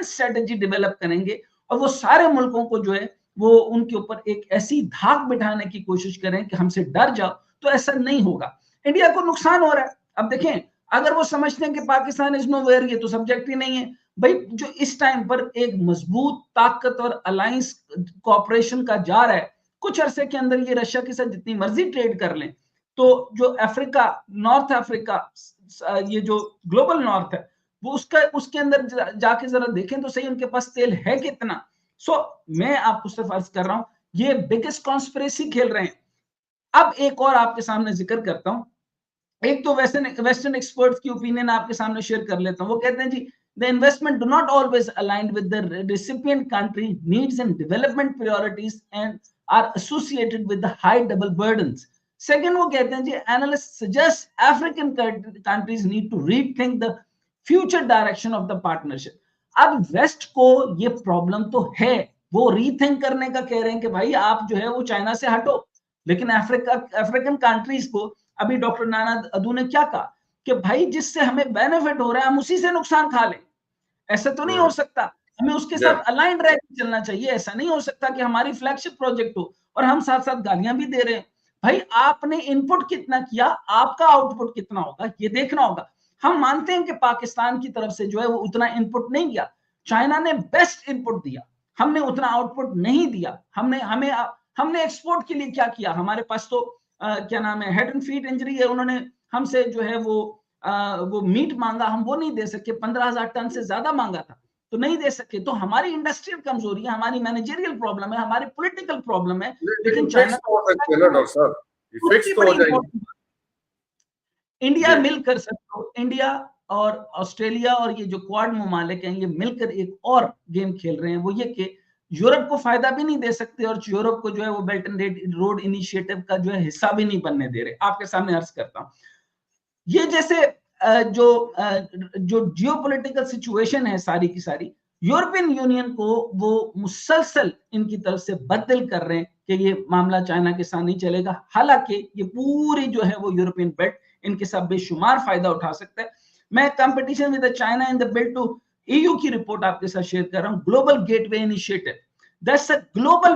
स्ट्रेटेजी डेवलप करेंगे और वो सारे मुल्कों को जो है वो उनके ऊपर एक ऐसी धाक बिठाने की कोशिश करें कि हमसे डर जाओ, तो ऐसा नहीं होगा। इंडिया को नुकसान हो रहा है। अब देखें, अगर वो समझते हैं कि पाकिस्तान इज नो वेयर, ये तो सब्जेक्ट ही नहीं है भाई। जो इस टाइम पर एक मजबूत ताकतवर अलायंस कोऑपरेशन का जा रहा है, कुछ अरसे के अंदर ये रशिया के साथ जितनी मर्जी ट्रेड कर लें, तो जो अफ्रीका, नॉर्थ अफ्रीका, ये जो ग्लोबल नॉर्थ है, वो उसके अंदर जाके जरा देखें तो सही उनके पास तेल है कितना। मैं आपको सिर्फ अर्ज कर रहा हूं, ये बिगेस्ट कॉन्स्पिरेसी खेल रहे हैं। अब एक और आपके सामने जिक्र करता हूं, एक तो वेस्टर्न एक्सपर्ट्स की ओपिनियन आपके सामने शेयर कर लेता हूं। वो कहते हैं जी, the investment do not always align with the recipient country needs and development priorities and are associated with the high double burdens. Second, वो कहते हैं जी, analysts suggest African countries need to rethink the future direction of the partnership. अब waste को ये problem तो है, वो rethink करने का कह रहे हैं कि भाई आप जो है वो चाइना से हटो, लेकिन अफ्रीकन कंट्रीज को, अभी डॉक्टर नाना अदू ने क्या कहा कि भाई जिससे हमें बेनिफिट हो रहा है हम उसी से नुकसान खा लें। ऐसा तो नहीं हो सकता, हमें उसके साथ अलाइंड रह के चलना चाहिए। ऐसा नहीं हो सकता कि हमारी फ्लैगशिप प्रोजेक्ट हो और हम साथ साथ गालियां भी दे रहे हैं। भाई आपने इनपुट कितना किया, आपका आउटपुट कितना होगा, ये देखना होगा। हम मानते हैं कि पाकिस्तान की तरफ से जो है वो उतना इनपुट नहीं दिया, चाइना ने बेस्ट इनपुट दिया, हमने उतना आउटपुट नहीं दिया। हमने एक्सपोर्ट के लिए क्या किया, हमारे पास तो क्या नाम है, हेड एंड फीट इंजरी है, उन्होंने हमसे जो है वो मीट मांगा, हम वो नहीं दे सके, 15,000 टन से ज्यादा मांगा था तो नहीं दे सके। तो हमारी इंडस्ट्रियल कमजोरी है, हमारी मैनेजरियल प्रॉब्लम है, हमारी पॉलिटिकल प्रॉब्लम है। लेकिन चाइना इंडिया मिलकर सकते, इंडिया और ऑस्ट्रेलिया और ये जो क्वाड ममालिक हैं, ये मिलकर एक और गेम खेल रहे हैं, वो ये कि यूरोप को फायदा भी नहीं दे सकते और यूरोप को जो है वो बेल्ट एंड रोड इनिशिएटिव का जो है हिस्सा भी नहीं बनने दे रहे। आपके सामने अर्ज करता हूं, ये जैसे जो जियोपॉलिटिकल सिचुएशन है सारी की सारी, यूरोपियन यूनियन को वो मुसलसल इनकी तरफ से बदल कर रहे हैं कि ये मामला चाइना के साथ नहीं चलेगा। हालांकि ये पूरी जो है वो यूरोपियन बेल्ट इनके साथ बेशुमार फायदा उठा सकता है। मैं competition with China in the build to EU की रिपोर्ट आपके साथ शेयर कर रहा हूं, global gateway initiative, that's a global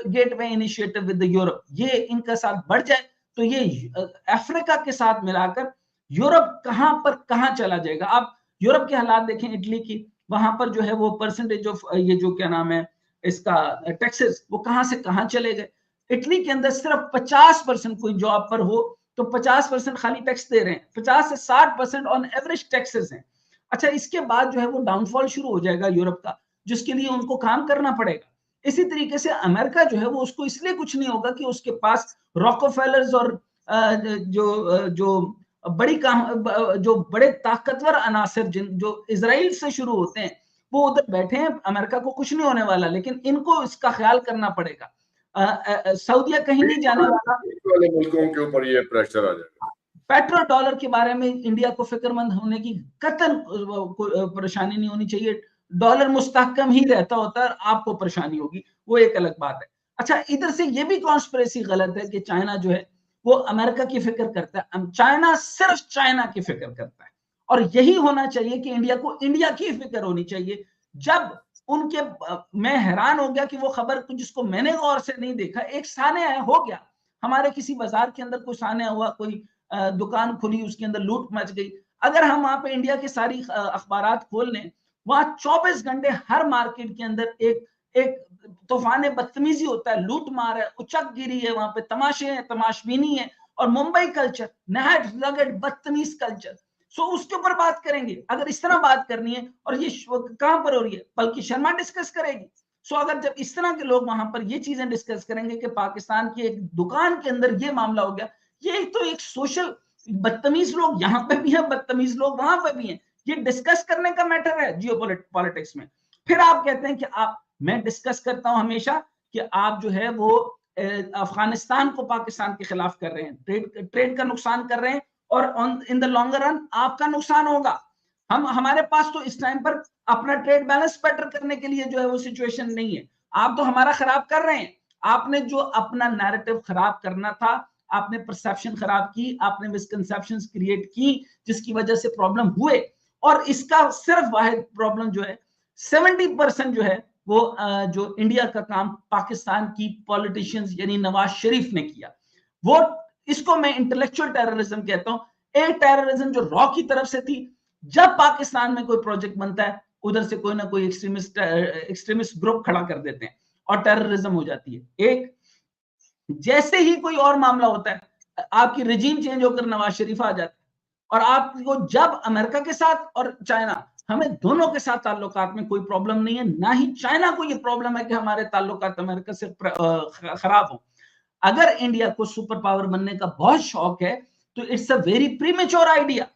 gateway initiative with Europe. ये इनका साथ बढ़ जाए तो ये अफ्रीका के साथ मिलाकर यूरोप कहां चला जाएगा। आप यूरोप के हालात देखें, इटली की, वहां पर जो है वो परसेंटेज ऑफ ये जो क्या नाम है इसका टैक्सेस, वो कहां से कहां चले गए। इटली के अंदर सिर्फ 50% कोई जॉब पर हो तो 50% खाली टैक्स दे रहे हैं, 50 से 60% ऑन एवरेज टैक्सेस हैं। अच्छा, इसके बाद जो है वो डाउनफॉल शुरू हो जाएगा यूरोप का, जिसके लिए उनको काम करना पड़ेगा। इसी तरीके से अमेरिका जो है वो उसको इसलिए कुछ नहीं होगा कि उसके पास रॉकफेलर्स और जो जो बड़े ताकतवर अनासर जो इजराइल से शुरू होते हैं वो उधर बैठे हैं, अमेरिका को कुछ नहीं होने वाला, लेकिन इनको इसका ख्याल करना पड़ेगा। सऊदीया कहीं नहीं जाने वाला, वाले मुल्कों के ऊपर ये प्रेशर आ जाएगा। पेट्रोल डॉलर के बारे में इंडिया को फिक्रमंद होने की कतई परेशानी नहीं होनी चाहिए। डॉलर मुस्तहकम ही रहता होता है, आपको परेशानी होगी, वो एक अलग बात है। अच्छा, इधर से ये भी कॉन्स्पिरेसी गलत है कि चाइना जो है वो अमेरिका की फिक्र करता है। चाइना सिर्फ चाइना की फिक्र करता है, और यही होना चाहिए कि इंडिया को इंडिया की फिक्र होनी चाहिए। जब उनके मैं हैरान हो गया कि वो खबर जिसको मैंने गौर से नहीं देखा, एक सान्या हो गया हमारे किसी बाजार के अंदर, कोई सान्या हुआ, कोई दुकान खुली, उसके अंदर लूट मच गई। अगर हम वहां पे इंडिया की सारी अखबारात खोल लें, वहां 24 घंटे हर मार्केट के अंदर एक एक तूफान बदतमीजी होता है, लूट मार है, उचकगिरी है, वहां पे तमाशे हैं, तमाशबीनी है, और मुंबई कल्चर, नहायत रगड़ बदतमीज कल्चर। सो उसके ऊपर बात करेंगे अगर इस तरह बात करनी है, और ये कहां पर हो रही है, बल्कि शर्मा डिस्कस करेगी। सो अगर जब इस तरह के लोग वहां पर ये चीजें डिस्कस करेंगे कि पाकिस्तान की एक दुकान के अंदर ये मामला हो गया, ये तो एक सोशल, बदतमीज लोग यहाँ पे भी हैं, बदतमीज लोग वहां पे भी हैं, ये डिस्कस करने का मैटर है जियोपॉलिटिक्स में। फिर आप कहते हैं कि मैं डिस्कस करता हूं हमेशा कि आप जो है वो अफगानिस्तान को पाकिस्तान के खिलाफ कर रहे हैं, ट्रेड का नुकसान कर रहे हैं, और इन द लॉन्गर रन आपका नुकसान होगा। हमारे पास तो इस टाइम पर अपना ट्रेड बैलेंस बेटर करने के लिए जो है वो सिचुएशन नहीं है, आप तो हमारा खराब कर रहे हैं। आपने जो अपना नैरेटिव खराब करना था, आपने परसेप्शन खराब की, आपने मिसकंसेप्शंस क्रिएट की, जिसकी वजह से प्रॉब्लम हुए। और इसका सिर्फ वाहिद प्रॉब्लम जो है 70% जो है वो जो इंडिया का काम पाकिस्तान की पॉलिटिशियंस यानी नवाज शरीफ ने किया, वो इसको मैं इंटेलेक्चुअल टेररिज्म कहता हूं। एक टेररिज्म जो रॉ की तरफ से थी, जब पाकिस्तान में कोई प्रोजेक्ट बनता है उधर से कोई ना कोई एक्सट्रीमिस्ट ग्रुप खड़ा कर देते हैं और टेररिज्म हो जाती है। एक जैसे ही कोई और मामला होता है, आपकी रिजीम चेंज होकर नवाज शरीफ आ जाता है, और आपको जब अमेरिका के साथ और चाइना, हमें दोनों के साथ ताल्लुकात में कोई प्रॉब्लम नहीं है, ना ही चाइना को ये प्रॉब्लम है कि हमारे ताल्लुकात अमेरिका से खराब हो। अगर इंडिया को सुपर पावर बनने का बहुत शौक है तो it's a very premature idea.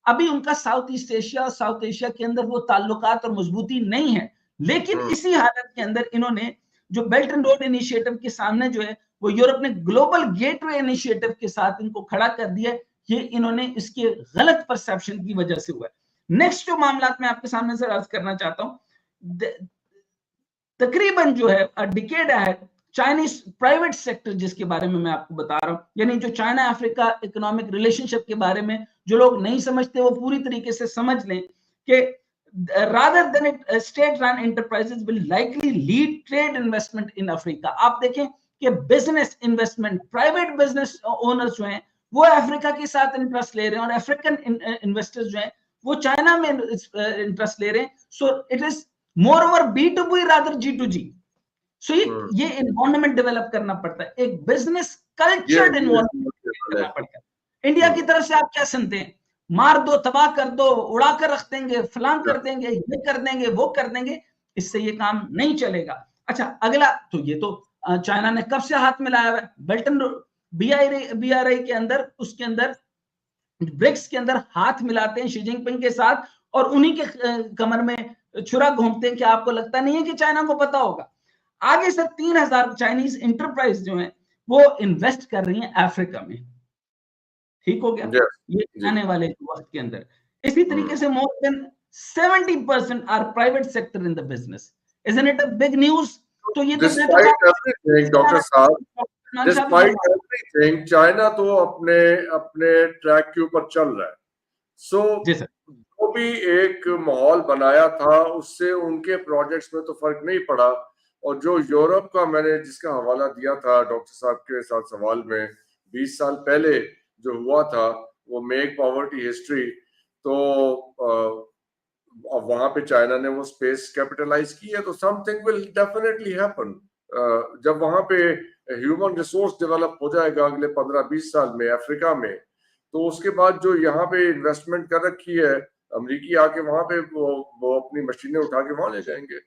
अभी उनका साउथ ईस्ट एशिया और साउथ एशिया के अंदर वो ताल्लुकात और मजबूती नहीं है, लेकिन इसी हालत के अंदर इन्होंने जो बेल्ट एंड रोड इनिशिएटिव के सामने जो है वो यूरोप ने ग्लोबल गेटवे इनिशिएटिव के साथ इनको खड़ा कर दिया, ये इन्होंने इसके गलत परसेप्शन की वजह से हुआ है। नेक्स्ट जो मामला मैं आपके सामने से अर्ज करना चाहता हूं, तकरीबन जो है डिकेड है चाइनीज प्राइवेट सेक्टर, जिसके बारे में मैं आपको बता रहा हूं, यानी जो चाइना अफ्रीका इकोनॉमिक रिलेशनशिप के बारे में जो लोग नहीं समझते वो पूरी तरीके से समझ लें कि rather than it state run enterprises will likely lead trade investment in Africa। आप देखें कि business investment, private business owners जो हैं वो अफ्रीका के साथ इंटरेस्ट ले रहे हैं, और अफ्रीकन इन्वेस्टर्स जो हैं वो चाइना में इंटरेस्ट ले रहे हैं। So it is more over B2B rather G2G। सो ये इन्वायरमेंट डेवलप करना पड़ता है, एक बिजनेस कल्चर इन्वायरमेंट करना पड़ता है। इंडिया की तरफ से आप क्या सुनते हैं, मार दो, तबाह कर दो, उड़ा कर रख देंगे, फलां कर देंगे, ये कर देंगे, वो कर देंगे, इससे ये काम नहीं चलेगा। अच्छा, अगला तो ये तो चाइना ने कब से हाथ मिलाया हुआ है बेल्ट एंड BRI के अंदर, उसके अंदर ब्रिक्स के अंदर हाथ मिलाते हैं शी जिनपिंग के साथ, और उन्हीं के कमर में छुरा घूमते हैं कि आपको लगता नहीं है कि चाइना को पता होगा। आगे से 3000 चाइनीज इंटरप्राइज जो है वो इन्वेस्ट कर रही हैं अफ्रीका में। ठीक हो गया, ये आने वाले वक्त के अंदर। इसी तरीके से more than 70% are private sector in the business. Isn't it a big news? तो ये तो डॉक्टर साहब, डिस्पाइट एवरीथिंग चाइना तो अपने अपने ट्रैक के ऊपर चल रहा है। सो जो भी एक माहौल बनाया था उससे उनके प्रोजेक्ट्स में तो फर्क नहीं पड़ा। और जो यूरोप का मैंने जिसका हवाला दिया था डॉक्टर साहब के साथ सवाल में, 20 साल पहले जो हुआ था वो मेक पॉवर्टी हिस्ट्री, तो वहां पे चाइना ने वो स्पेस कैपिटलाइज की है, तो समथिंग विल डेफिनेटली हैपन। जब वहां पे ह्यूमन रिसोर्स डेवलप हो जाएगा अगले 15-20 साल में अफ्रीका में, तो उसके बाद जो यहाँ पे इन्वेस्टमेंट कर रखी है अमरीकी आके वहां पे वो अपनी मशीनें उठा के वहां ले जाएंगे।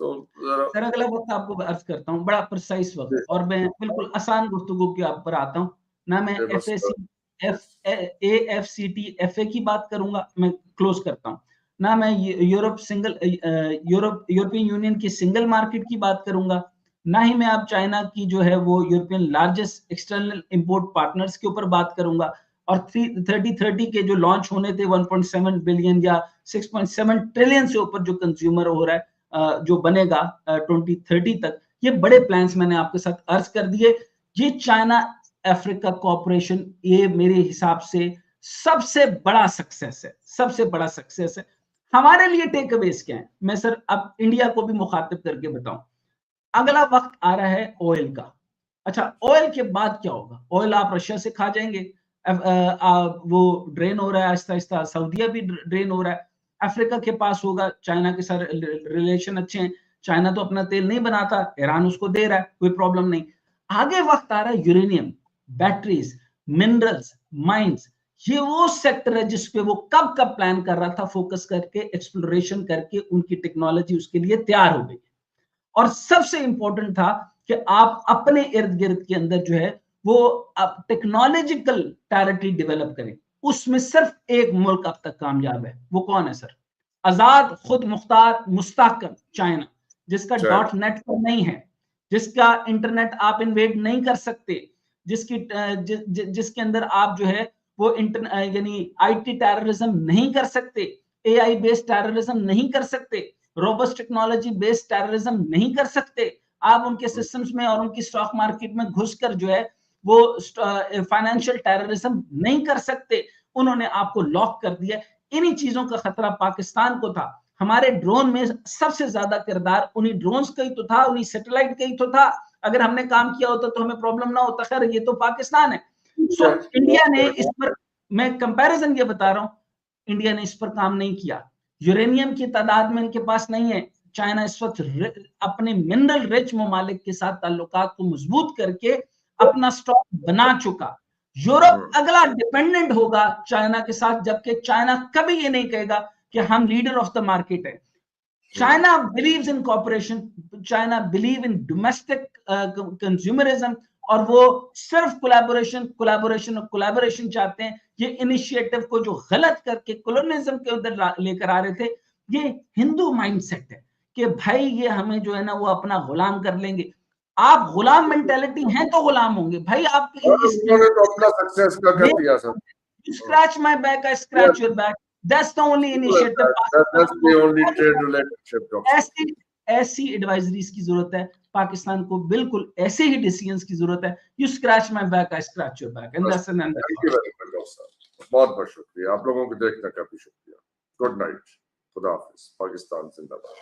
सर अगला वक्त आपको अर्ज करता हूँ, बड़ा प्रिसाइज वक्त, और मैं बिल्कुल आसान गुफ्तगू के आप पर आता हूँ ना। मैं AFCT की बात करूंगा, मैं क्लोज करता हूँ ना। मैं यूरोपियन यूनियन की सिंगल मार्केट की बात करूंगा, ना ही मैं आप चाइना की जो है वो European largest external import partners के ऊपर बात करूंगा, और 30 के जो लॉन्च होने थे 1.7 बिलियन या 6.7 ट्रिलियन से ऊपर जो कंज्यूमर हो रहा है, जो बनेगा 2030 तक, ये बड़े प्लान्स मैंने आपके साथ अर्ज कर दिए। ये चाइना अफ्रीका कोऑपरेशन, ये मेरे हिसाब से सबसे बड़ा सक्सेस है, सबसे बड़ा सक्सेस है। हमारे लिए टेक अवेज क्या है, मैं सर अब इंडिया को भी मुखातिब करके बताऊं। अगला वक्त आ रहा है ऑयल का। अच्छा, ऑयल के बाद क्या होगा? ऑयल आप रशिया से खा जाएंगे, वो ड्रेन हो रहा है आहिस्ता आहिस्ता, सऊदीया भी ड्रेन हो रहा है, अफ्रीका के पास होगा, चाइना के साथ रिलेशन अच्छे हैं, चाइना तो अपना तेल नहीं बनाता, ईरान उसको दे रहा है, कोई प्रॉब्लम नहीं। आगे वक्त आ रहा है यूरेनियम, बैटरीज, मिनरल्स, माइंस, ये वो सेक्टर है जिसपे वो कब कब प्लान कर रहा था, फोकस करके एक्सप्लोरेशन करके उनकी टेक्नोलॉजी उसके लिए तैयार हो गई। और सबसे इंपॉर्टेंट था कि आप अपने इर्द गिर्द के अंदर जो है वो टेक्नोलॉजिकल पैरिटी डेवलप करें। उसमें सिर्फ एक मुल्क अब तक कामयाब है, वो कौन है सर? आजाद, खुद मुख्तार, मुस्तकल चाइना, जिसका .net पर नहीं है, जिसका इंटरनेट आप इन्वेड नहीं कर सकते, जिसके अंदर आप जो है वो यानी IT टेररिज्म नहीं कर सकते, AI बेस्ड टेररिज्म नहीं कर सकते, रोबस्ट टेक्नोलॉजी बेस्ड टेररिज्म नहीं कर सकते। आप उनके सिस्टम्स में और उनकी स्टॉक मार्केट में घुसकर जो है वो फाइनेंशियल टेररिज्म नहीं कर सकते। उन्होंने आपको लॉक कर दिया। इन्हीं चीजों का खतरा पाकिस्तान को था। हमारे ड्रोन में सबसे ज्यादा किरदार उन्हीं ड्रोन्स का ही तो था, उन्हीं सैटेलाइट का ही तो था। अगर हमने काम किया होता तो हमें प्रॉब्लम ना होता। खैर, ये तो पाकिस्तान है। सो इंडिया ने इस पर, मैं कंपैरिजन ये बता रहा हूं, इंडिया ने इस पर काम नहीं किया। यूरेनियम की तादाद में इनके पास नहीं है। चाइना इस वक्त अपने मिनरल रिच ममालिक के साथ ताल्लुकात को मजबूत करके अपना स्टॉक बना चुका। यूरोप अगला डिपेंडेंट होगा चाइना के साथ, जबकि चाइना कभी ये नहीं कहेगा कि हम लीडर ऑफ द मार्केट है। China believes in corporation, China believe in domestic consumerism, और वो सिर्फ कोलैबोरेशन कोलैबोरेशन और कोलैबोरेशन चाहते हैं। ये इनिशिएटिव को जो गलत करके कोलोनियलिज्म के उधर लेकर आ रहे थे, ये हिंदू माइंडसेट है कि भाई ये हमें जो है ना वो अपना गुलाम कर लेंगे। आप गुलाम मेंटेलिटी हैं तो गुलाम होंगे भाई। आप उन्होंने तो अपना सक्सेस का कर दिया sir. Scratch my back, I scratch your back, that's the only initiative. That's the only trade relationship, doctor. ऐसी एडवाइजरीज की जरूरत है पाकिस्तान को, बिल्कुल ऐसे ही डिसीजंस की जरूरत है। You scratch my back, I scratch your back, and that's an and. Thank you very much doctor, बहुत बहुत शुक्रिया। आप लोगों को देखने का भी शुक्रिया। गुड नाइट, खुदा हाफिज, पाकिस्तान जिंदाबाद।